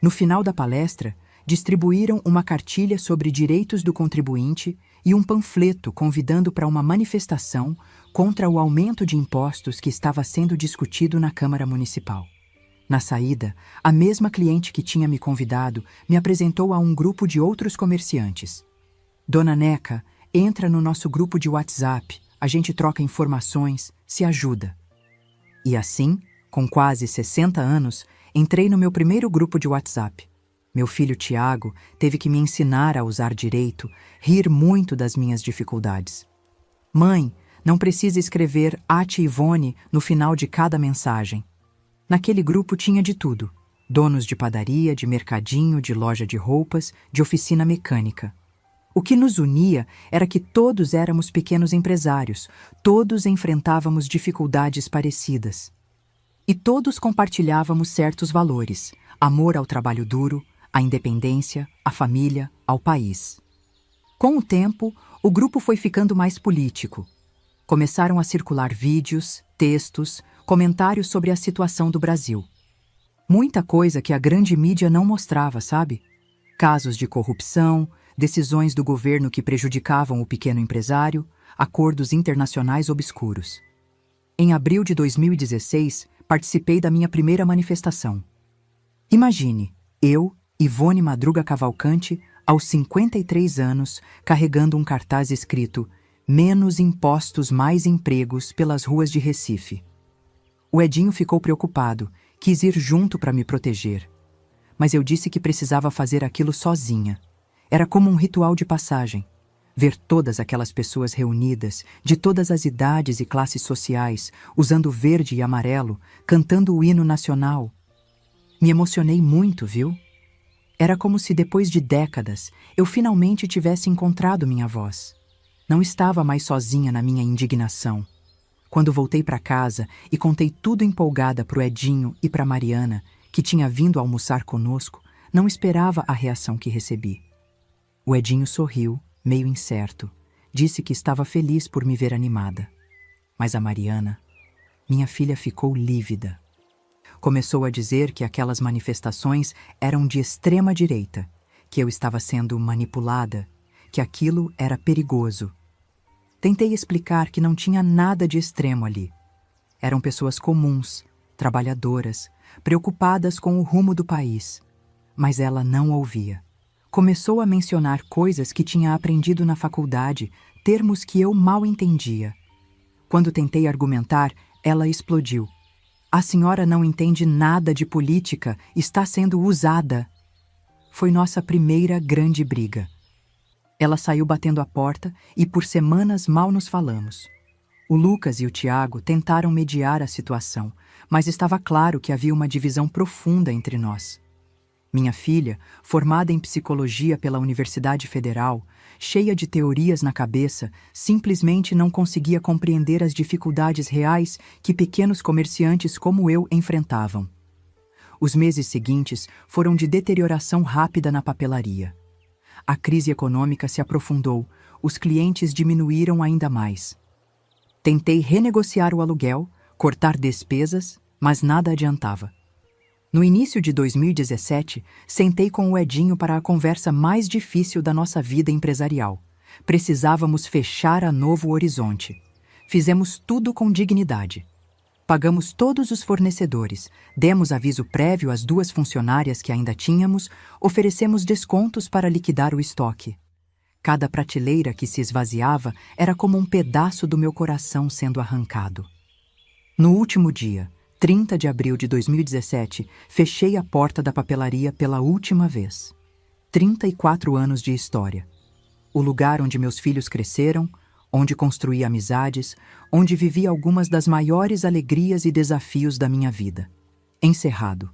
S1: No final da palestra, distribuíram uma cartilha sobre direitos do contribuinte e um panfleto convidando para uma manifestação contra o aumento de impostos que estava sendo discutido na Câmara Municipal. Na saída, a mesma cliente que tinha me convidado me apresentou a um grupo de outros comerciantes. Dona Neca, entra no nosso grupo de WhatsApp, a gente troca informações, se ajuda. E assim, com quase 60 anos, entrei no meu primeiro grupo de WhatsApp. Meu filho Tiago teve que me ensinar a usar direito, rir muito das minhas dificuldades. Mãe, não precisa escrever Ate Ivone no final de cada mensagem. Naquele grupo tinha de tudo. Donos de padaria, de mercadinho, de loja de roupas, de oficina mecânica. O que nos unia era que todos éramos pequenos empresários, todos enfrentávamos dificuldades parecidas. E todos compartilhávamos certos valores: amor ao trabalho duro, à independência, à família, ao país. Com o tempo, o grupo foi ficando mais político. Começaram a circular vídeos, textos, comentários sobre a situação do Brasil. Muita coisa que a grande mídia não mostrava, sabe? Casos de corrupção, decisões do governo que prejudicavam o pequeno empresário, acordos internacionais obscuros. Em abril de 2016, participei da minha primeira manifestação. Imagine, eu, Ivone Madruga Cavalcante, aos 53 anos, carregando um cartaz escrito "Menos impostos, mais empregos" pelas ruas de Recife. O Edinho ficou preocupado, quis ir junto para me proteger. Mas eu disse que precisava fazer aquilo sozinha. Era como um ritual de passagem. Ver todas aquelas pessoas reunidas, de todas as idades e classes sociais, usando verde e amarelo, cantando o hino nacional. Me emocionei muito, viu? Era como se depois de décadas eu finalmente tivesse encontrado minha voz. Não estava mais sozinha na minha indignação. Quando voltei para casa e contei tudo empolgada para o Edinho e para Mariana, que tinha vindo almoçar conosco, não esperava a reação que recebi. O Edinho sorriu, meio incerto, disse que estava feliz por me ver animada. Mas a Mariana, minha filha, ficou lívida. Começou a dizer que aquelas manifestações eram de extrema direita, que eu estava sendo manipulada, que aquilo era perigoso. Tentei explicar que não tinha nada de extremo ali. Eram pessoas comuns, trabalhadoras, preocupadas com o rumo do país. Mas ela não ouvia. Começou a mencionar coisas que tinha aprendido na faculdade, termos que eu mal entendia. Quando tentei argumentar, ela explodiu. "A senhora não entende nada de política, está sendo usada." Foi nossa primeira grande briga. Ela saiu batendo a porta e por semanas mal nos falamos. O Lucas e o Tiago tentaram mediar a situação, mas estava claro que havia uma divisão profunda entre nós. Minha filha, formada em psicologia pela Universidade Federal, cheia de teorias na cabeça, simplesmente não conseguia compreender as dificuldades reais que pequenos comerciantes como eu enfrentavam. Os meses seguintes foram de deterioração rápida na papelaria. A crise econômica se aprofundou, os clientes diminuíram ainda mais. Tentei renegociar o aluguel, cortar despesas, mas nada adiantava. No início de 2017, sentei com o Edinho para a conversa mais difícil da nossa vida empresarial. Precisávamos fechar a Novo Horizonte. Fizemos tudo com dignidade. Pagamos todos os fornecedores, demos aviso prévio às 2 funcionárias que ainda tínhamos, oferecemos descontos para liquidar o estoque. Cada prateleira que se esvaziava era como um pedaço do meu coração sendo arrancado. No último dia, 30 de abril de 2017, fechei a porta da papelaria pela última vez. 34 anos de história. O lugar onde meus filhos cresceram, onde construí amizades, onde vivi algumas das maiores alegrias e desafios da minha vida. Encerrado.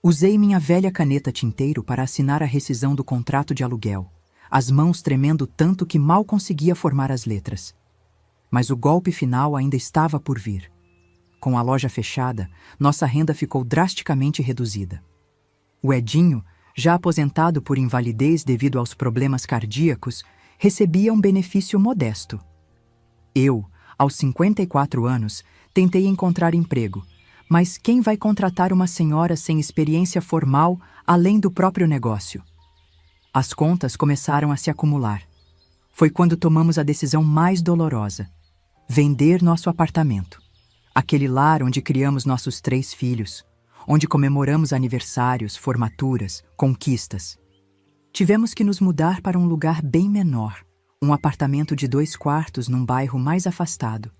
S1: Usei minha velha caneta tinteiro para assinar a rescisão do contrato de aluguel, as mãos tremendo tanto que mal conseguia formar as letras. Mas o golpe final ainda estava por vir. Com a loja fechada, nossa renda ficou drasticamente reduzida. O Edinho, já aposentado por invalidez devido aos problemas cardíacos, recebia um benefício modesto. Eu, aos 54 anos, tentei encontrar emprego, mas quem vai contratar uma senhora sem experiência formal além do próprio negócio? As contas começaram a se acumular. Foi quando tomamos a decisão mais dolorosa: vender nosso apartamento. Aquele lar onde criamos nossos 3 filhos, onde comemoramos aniversários, formaturas, conquistas. Tivemos que nos mudar para um lugar bem menor, um apartamento de 2 quartos num bairro mais afastado.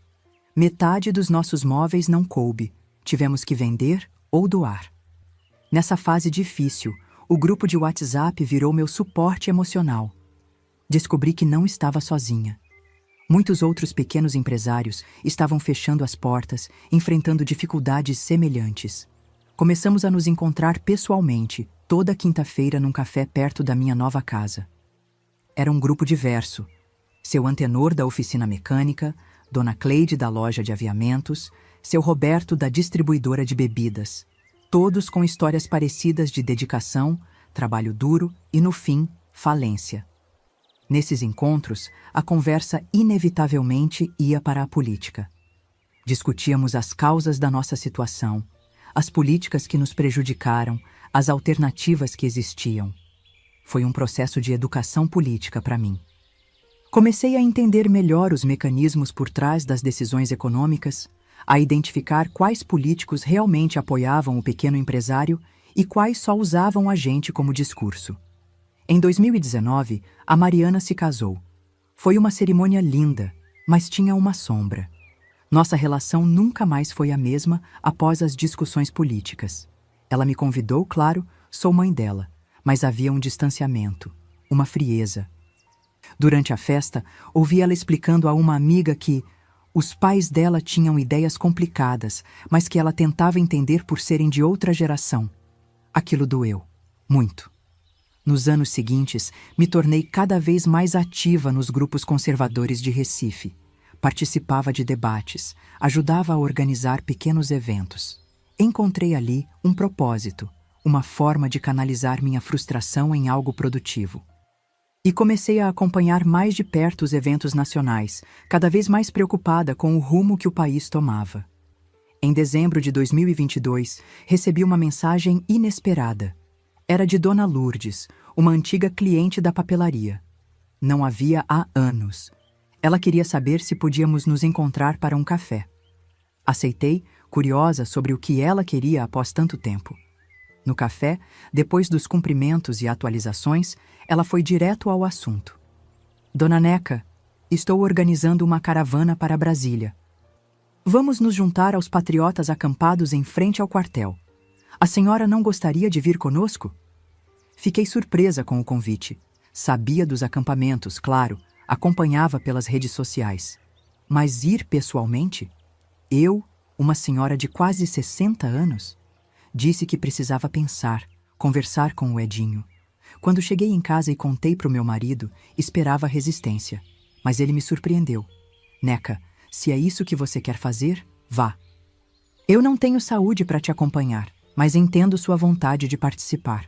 S1: Metade dos nossos móveis não coube, tivemos que vender ou doar. Nessa fase difícil, o grupo de WhatsApp virou meu suporte emocional. Descobri que não estava sozinha. Muitos outros pequenos empresários estavam fechando as portas, enfrentando dificuldades semelhantes. Começamos a nos encontrar pessoalmente, toda quinta-feira num café perto da minha nova casa. Era um grupo diverso. Seu Antenor da oficina mecânica, Dona Cleide da loja de aviamentos, seu Roberto da distribuidora de bebidas. Todos com histórias parecidas de dedicação, trabalho duro e, no fim, falência. Nesses encontros, a conversa inevitavelmente ia para a política. Discutíamos as causas da nossa situação, as políticas que nos prejudicaram, as alternativas que existiam. Foi um processo de educação política para mim. Comecei a entender melhor os mecanismos por trás das decisões econômicas, a identificar quais políticos realmente apoiavam o pequeno empresário e quais só usavam a gente como discurso. Em 2019, a Mariana se casou. Foi uma cerimônia linda, mas tinha uma sombra. Nossa relação nunca mais foi a mesma após as discussões políticas. Ela me convidou, claro, sou mãe dela, mas havia um distanciamento, uma frieza. Durante a festa, ouvi ela explicando a uma amiga que os pais dela tinham ideias complicadas, mas que ela tentava entender por serem de outra geração. Aquilo doeu, muito. Nos anos seguintes, me tornei cada vez mais ativa nos grupos conservadores de Recife. Participava de debates, ajudava a organizar pequenos eventos. Encontrei ali um propósito, uma forma de canalizar minha frustração em algo produtivo. E comecei a acompanhar mais de perto os eventos nacionais, cada vez mais preocupada com o rumo que o país tomava. Em dezembro de 2022, recebi uma mensagem inesperada. Era de Dona Lourdes, uma antiga cliente da papelaria. Não havia há anos. Ela queria saber se podíamos nos encontrar para um café. Aceitei, curiosa sobre o que ela queria após tanto tempo. No café, depois dos cumprimentos e atualizações, ela foi direto ao assunto. Dona Neca, estou organizando uma caravana para Brasília. Vamos nos juntar aos patriotas acampados em frente ao quartel. A senhora não gostaria de vir conosco? Fiquei surpresa com o convite. Sabia dos acampamentos, claro, acompanhava pelas redes sociais. Mas ir pessoalmente? Eu, uma senhora de quase 60 anos? Disse que precisava pensar, conversar com o Edinho. Quando cheguei em casa e contei para o meu marido, esperava resistência. Mas ele me surpreendeu. Neca, se é isso que você quer fazer, vá. Eu não tenho saúde para te acompanhar, mas entendo sua vontade de participar.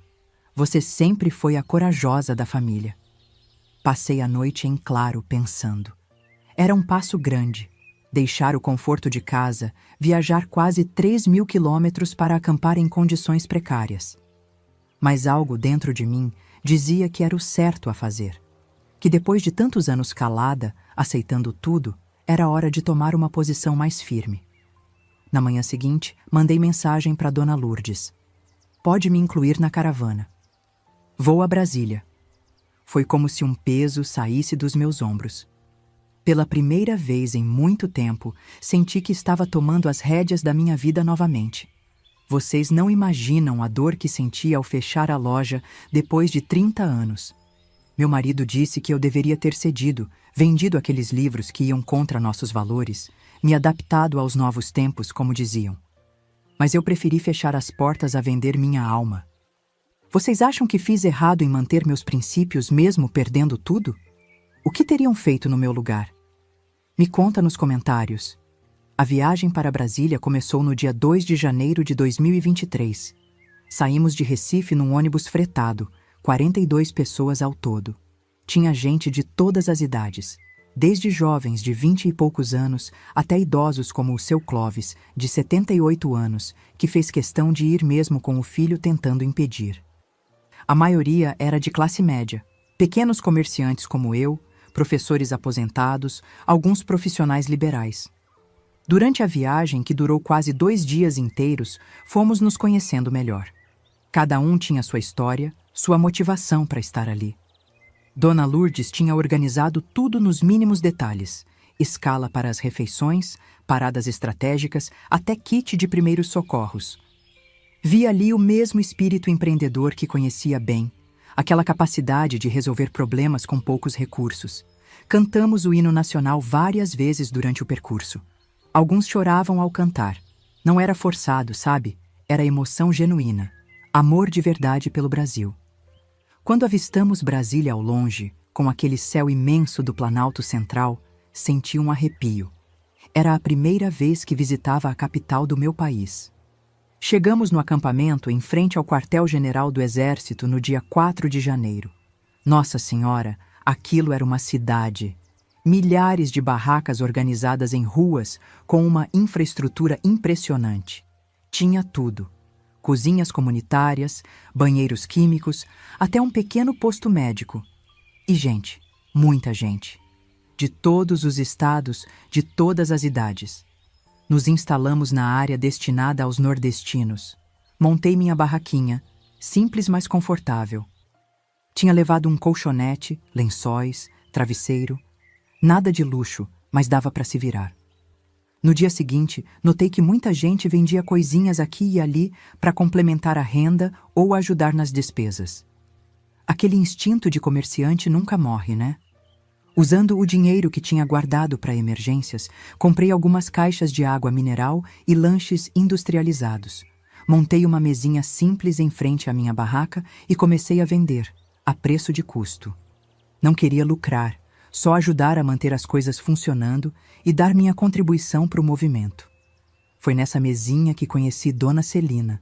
S1: Você sempre foi a corajosa da família. Passei a noite em claro pensando. Era um passo grande. Deixar o conforto de casa, viajar quase 3.000 quilômetros para acampar em condições precárias. Mas algo dentro de mim dizia que era o certo a fazer. que depois de tantos anos calada, aceitando tudo, era hora de tomar uma posição mais firme. Na manhã seguinte, mandei mensagem para Dona Lourdes. Pode me incluir na caravana. Vou a Brasília. Foi como se um peso saísse dos meus ombros. Pela primeira vez em muito tempo, senti que estava tomando as rédeas da minha vida novamente. Vocês não imaginam a dor que senti ao fechar a loja depois de 30 anos. Meu marido disse que eu deveria ter cedido, vendido aqueles livros que iam contra nossos valores, me adaptado aos novos tempos, como diziam. Mas eu preferi fechar as portas a vender minha alma. Vocês acham que fiz errado em manter meus princípios mesmo perdendo tudo? O que teriam feito no meu lugar? Me conta nos comentários. A viagem para Brasília começou no dia 2 de janeiro de 2023. Saímos de Recife num ônibus fretado, 42 pessoas ao todo. Tinha gente de todas as idades, desde jovens de 20 e poucos anos até idosos como o seu Clóvis, de 78 anos, que fez questão de ir mesmo com o filho tentando impedir. A maioria era de classe média, pequenos comerciantes como eu, professores aposentados, alguns profissionais liberais. Durante a viagem, que durou quase 2 dias inteiros, fomos nos conhecendo melhor. Cada um tinha sua história, sua motivação para estar ali. Dona Lourdes tinha organizado tudo nos mínimos detalhes: escala para as refeições, paradas estratégicas, até kit de primeiros socorros. Vi ali o mesmo espírito empreendedor que conhecia bem, aquela capacidade de resolver problemas com poucos recursos. Cantamos o hino nacional várias vezes durante o percurso. Alguns choravam ao cantar. Não era forçado, sabe? Era emoção genuína. Amor de verdade pelo Brasil. Quando avistamos Brasília ao longe, com aquele céu imenso do Planalto Central, senti um arrepio. Era a primeira vez que visitava a capital do meu país. Chegamos no acampamento em frente ao quartel-general do Exército no dia 4 de janeiro. Nossa Senhora, aquilo era uma cidade. Milhares de barracas organizadas em ruas com uma infraestrutura impressionante. Tinha tudo: cozinhas comunitárias, banheiros químicos, até um pequeno posto médico. E gente, muita gente. De todos os estados, de todas as idades. Nos instalamos na área destinada aos nordestinos. Montei minha barraquinha, simples mas confortável. Tinha levado um colchonete, lençóis, travesseiro. Nada de luxo, mas dava para se virar. No dia seguinte, notei que muita gente vendia coisinhas aqui e ali para complementar a renda ou ajudar nas despesas. Aquele instinto de comerciante nunca morre, né? Usando o dinheiro que tinha guardado para emergências, comprei algumas caixas de água mineral e lanches industrializados. Montei uma mesinha simples em frente à minha barraca e comecei a vender, a preço de custo. Não queria lucrar, só ajudar a manter as coisas funcionando e dar minha contribuição para o movimento. Foi nessa mesinha que conheci Dona Celina,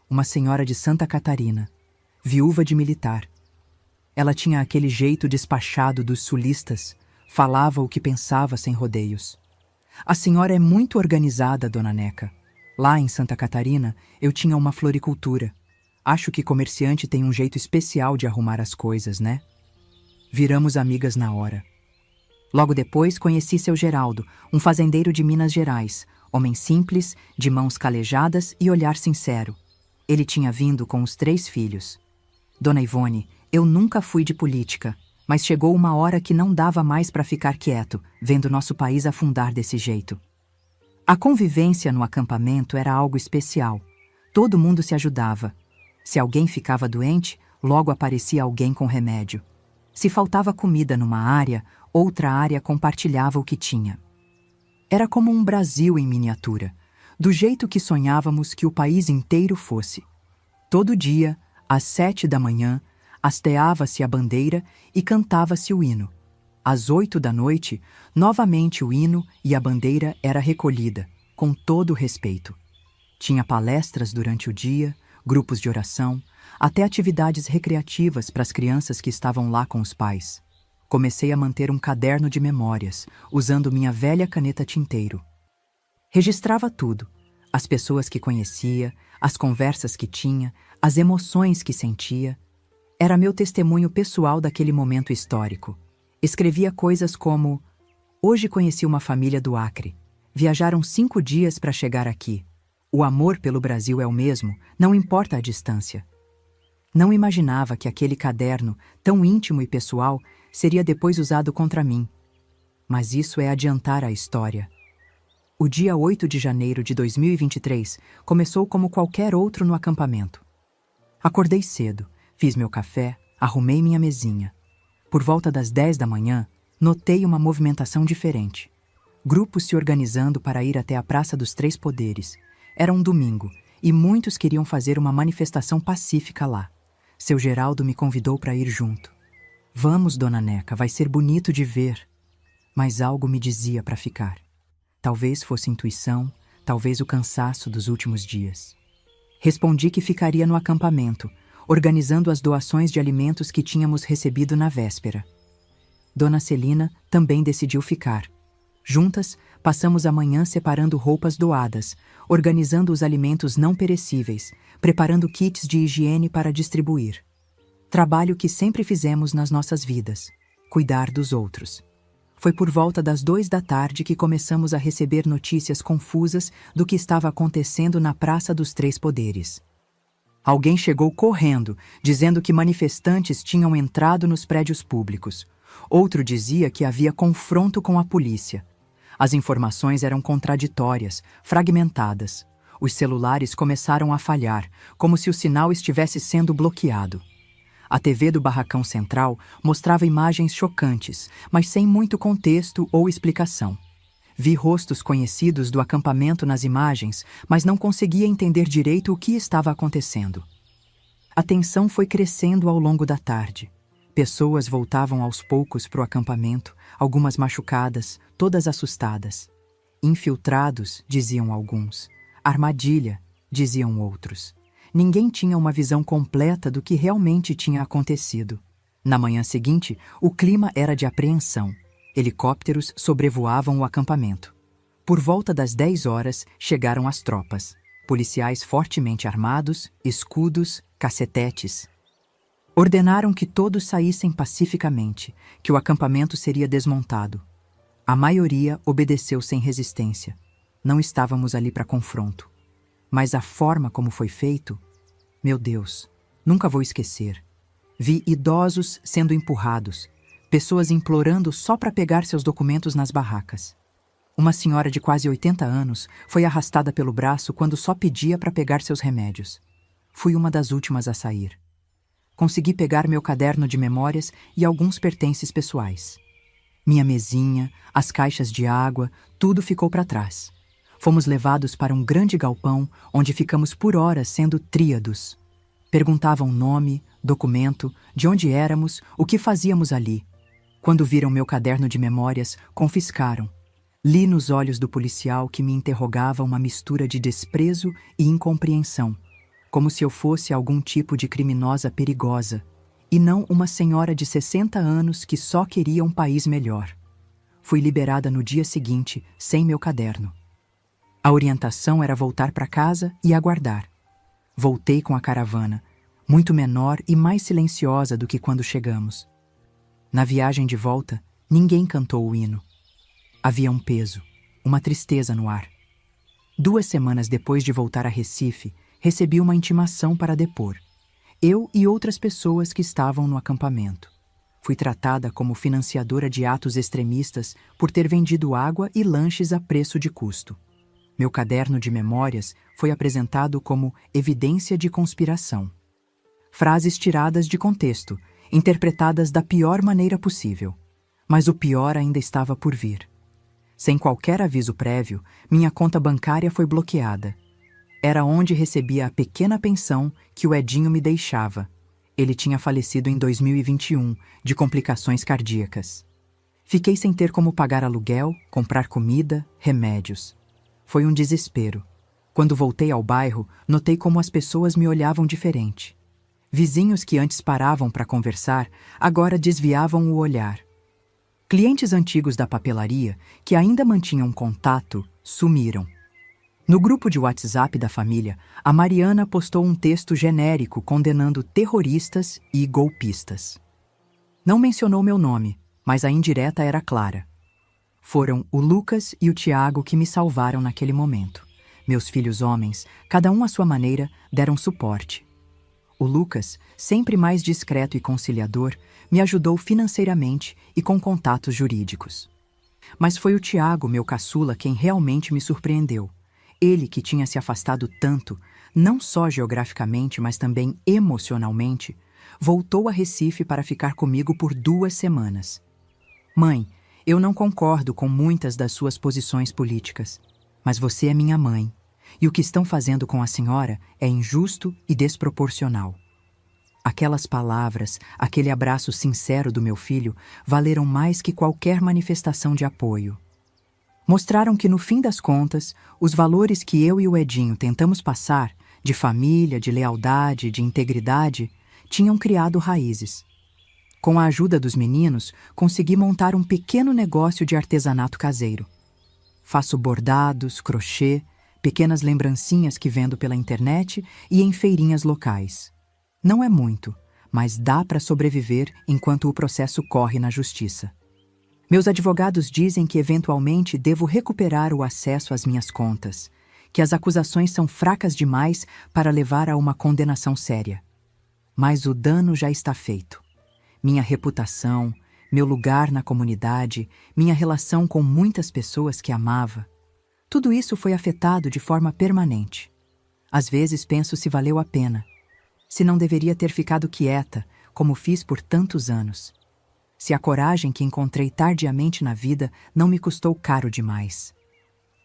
S1: uma senhora de Santa Catarina, viúva de militar. Ela tinha aquele jeito despachado dos sulistas, falava o que pensava sem rodeios. A senhora é muito organizada, Dona Neca. Lá em Santa Catarina, eu tinha uma floricultura. Acho que comerciante tem um jeito especial de arrumar as coisas, né? Viramos amigas na hora. Logo depois, conheci seu Geraldo, um fazendeiro de Minas Gerais, homem simples, de mãos calejadas e olhar sincero. Ele tinha vindo com os 3 filhos. Dona Ivone, eu nunca fui de política, mas chegou uma hora que não dava mais para ficar quieto, vendo nosso país afundar desse jeito. A convivência no acampamento era algo especial. Todo mundo se ajudava. Se alguém ficava doente, logo aparecia alguém com remédio. Se faltava comida numa área, outra área compartilhava o que tinha. Era como um Brasil em miniatura, do jeito que sonhávamos que o país inteiro fosse. Todo dia, às 7 da manhã, hasteava-se a bandeira e cantava-se o hino. Às 8 da noite, novamente o hino e a bandeira era recolhida, com todo o respeito. Tinha palestras durante o dia, grupos de oração, até atividades recreativas para as crianças que estavam lá com os pais. Comecei a manter um caderno de memórias, usando minha velha caneta tinteiro. Registrava tudo: as pessoas que conhecia, as conversas que tinha, as emoções que sentia. Era meu testemunho pessoal daquele momento histórico. Escrevia coisas como: hoje conheci uma família do Acre. Viajaram 5 dias para chegar aqui. O amor pelo Brasil é o mesmo, não importa a distância. Não imaginava que aquele caderno, tão íntimo e pessoal, seria depois usado contra mim. Mas isso é adiantar a história. O dia 8 de janeiro de 2023 começou como qualquer outro no acampamento. Acordei cedo, fiz meu café, arrumei minha mesinha. Por volta das 10 da manhã, notei uma movimentação diferente. Grupos se organizando para ir até a Praça dos Três Poderes. Era um domingo, e muitos queriam fazer uma manifestação pacífica lá. Seu Geraldo me convidou para ir junto. Vamos, dona Neca, vai ser bonito de ver. Mas algo me dizia para ficar. Talvez fosse intuição, talvez o cansaço dos últimos dias. Respondi que ficaria no acampamento, organizando as doações de alimentos que tínhamos recebido na véspera. Dona Celina também decidiu ficar. Juntas, passamos a manhã separando roupas doadas, organizando os alimentos não perecíveis, preparando kits de higiene para distribuir. Trabalho que sempre fizemos nas nossas vidas: cuidar dos outros. Foi por volta das 2 da tarde que começamos a receber notícias confusas do que estava acontecendo na Praça dos Três Poderes. Alguém chegou correndo, dizendo que manifestantes tinham entrado nos prédios públicos. Outro dizia que havia confronto com a polícia. As informações eram contraditórias, fragmentadas. Os celulares começaram a falhar, como se o sinal estivesse sendo bloqueado. A TV do Barracão Central mostrava imagens chocantes, mas sem muito contexto ou explicação. Vi rostos conhecidos do acampamento nas imagens, mas não conseguia entender direito o que estava acontecendo. A tensão foi crescendo ao longo da tarde. Pessoas voltavam aos poucos para o acampamento, algumas machucadas, todas assustadas. Infiltrados, diziam alguns. Armadilha, diziam outros. Ninguém tinha uma visão completa do que realmente tinha acontecido. Na manhã seguinte, o clima era de apreensão. Helicópteros sobrevoavam o acampamento. Por volta das 10 horas, chegaram as tropas. Policiais fortemente armados, escudos, cacetetes. Ordenaram que todos saíssem pacificamente, que o acampamento seria desmontado. A maioria obedeceu sem resistência. Não estávamos ali para confronto. Mas a forma como foi feito, meu Deus, nunca vou esquecer. Vi idosos sendo empurrados, pessoas implorando só para pegar seus documentos nas barracas. Uma senhora de quase 80 anos foi arrastada pelo braço quando só pedia para pegar seus remédios. Fui uma das últimas a sair. Consegui pegar meu caderno de memórias e alguns pertences pessoais. Minha mesinha, as caixas de água, tudo ficou para trás. Fomos levados para um grande galpão, onde ficamos por horas sendo tríados. Perguntavam nome, documento, de onde éramos, o que fazíamos ali. Quando viram meu caderno de memórias, confiscaram. Li nos olhos do policial que me interrogava uma mistura de desprezo e incompreensão, como se eu fosse algum tipo de criminosa perigosa, e não uma senhora de 60 anos que só queria um país melhor. Fui liberada no dia seguinte, sem meu caderno. A orientação era voltar para casa e aguardar. Voltei com a caravana, muito menor e mais silenciosa do que quando chegamos. Na viagem de volta, ninguém cantou o hino. Havia um peso, uma tristeza no ar. 2 semanas depois de voltar a Recife, recebi uma intimação para depor. Eu e outras pessoas que estavam no acampamento. Fui tratada como financiadora de atos extremistas por ter vendido água e lanches a preço de custo. Meu caderno de memórias foi apresentado como evidência de conspiração. Frases tiradas de contexto, interpretadas da pior maneira possível. Mas o pior ainda estava por vir. Sem qualquer aviso prévio, minha conta bancária foi bloqueada. Era onde recebia a pequena pensão que o Edinho me deixava. Ele tinha falecido em 2021, de complicações cardíacas. Fiquei sem ter como pagar aluguel, comprar comida, remédios. Foi um desespero. Quando voltei ao bairro, notei como as pessoas me olhavam diferente. Vizinhos que antes paravam para conversar, agora desviavam o olhar. Clientes antigos da papelaria, que ainda mantinham contato, sumiram. No grupo de WhatsApp da família, a Mariana postou um texto genérico condenando terroristas e golpistas. Não mencionou meu nome, mas a indireta era clara. Foram o Lucas e o Tiago que me salvaram naquele momento. Meus filhos homens, cada um à sua maneira, deram suporte. O Lucas, sempre mais discreto e conciliador, me ajudou financeiramente e com contatos jurídicos. Mas foi o Tiago, meu caçula, quem realmente me surpreendeu. Ele, que tinha se afastado tanto, não só geograficamente, mas também emocionalmente, voltou a Recife para ficar comigo por 2 semanas. Mãe, eu não concordo com muitas das suas posições políticas, mas você é minha mãe, e o que estão fazendo com a senhora é injusto e desproporcional. Aquelas palavras, aquele abraço sincero do meu filho, valeram mais que qualquer manifestação de apoio. Mostraram que, no fim das contas, os valores que eu e o Edinho tentamos passar, de família, de lealdade, de integridade, tinham criado raízes. Com a ajuda dos meninos, consegui montar um pequeno negócio de artesanato caseiro. Faço bordados, crochê, pequenas lembrancinhas que vendo pela internet e em feirinhas locais. Não é muito, mas dá para sobreviver enquanto o processo corre na justiça. Meus advogados dizem que eventualmente devo recuperar o acesso às minhas contas, que as acusações são fracas demais para levar a uma condenação séria. Mas o dano já está feito. Minha reputação, meu lugar na comunidade, minha relação com muitas pessoas que amava, tudo isso foi afetado de forma permanente. Às vezes penso se valeu a pena, se não deveria ter ficado quieta, como fiz por tantos anos. Se a coragem que encontrei tardiamente na vida não me custou caro demais.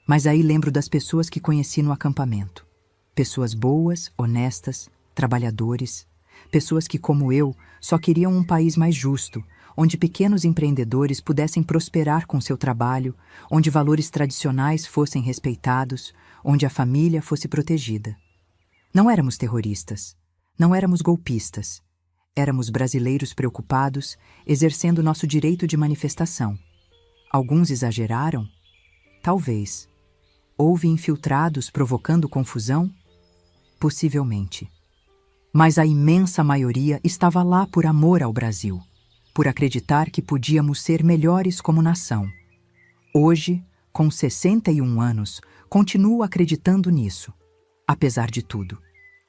S1: Mas aí lembro das pessoas que conheci no acampamento. Pessoas boas, honestas, trabalhadores. Pessoas que, como eu, só queriam um país mais justo, onde pequenos empreendedores pudessem prosperar com seu trabalho, onde valores tradicionais fossem respeitados, onde a família fosse protegida. Não éramos terroristas, não éramos golpistas. Éramos brasileiros preocupados, exercendo nosso direito de manifestação. Alguns exageraram? Talvez. Houve infiltrados provocando confusão? Possivelmente. Mas a imensa maioria estava lá por amor ao Brasil, por acreditar que podíamos ser melhores como nação. Hoje, com 61 anos, continuo acreditando nisso, apesar de tudo.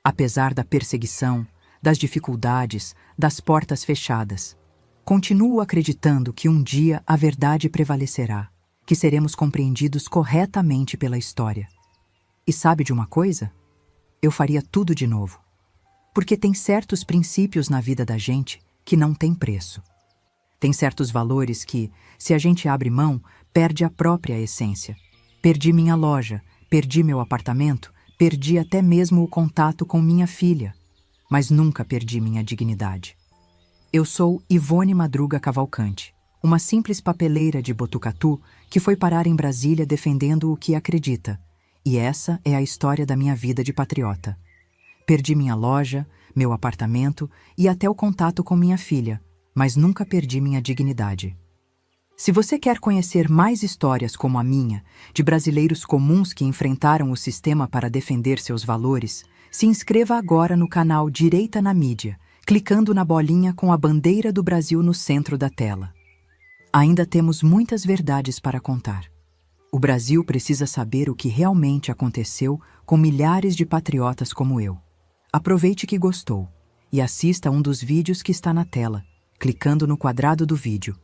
S1: Apesar da perseguição, das dificuldades, das portas fechadas. Continuo acreditando que um dia a verdade prevalecerá, que seremos compreendidos corretamente pela história. E sabe de uma coisa? Eu faria tudo de novo. Porque tem certos princípios na vida da gente que não tem preço. Tem certos valores que, se a gente abre mão, perde a própria essência. Perdi minha loja, perdi meu apartamento, perdi até mesmo o contato com minha filha. Mas nunca perdi minha dignidade. Eu sou Ivone Madruga Cavalcante, uma simples papeleira de Botucatu que foi parar em Brasília defendendo o que acredita. E essa é a história da minha vida de patriota. Perdi minha loja, meu apartamento e até o contato com minha filha, mas nunca perdi minha dignidade. Se você quer conhecer mais histórias como a minha, de brasileiros comuns que enfrentaram o sistema para defender seus valores, se inscreva agora no canal Direita na Mídia, clicando na bolinha com a bandeira do Brasil no centro da tela. Ainda temos muitas verdades para contar. O Brasil precisa saber o que realmente aconteceu com milhares de patriotas como eu. Aproveite que gostou e assista um dos vídeos que está na tela, clicando no quadrado do vídeo.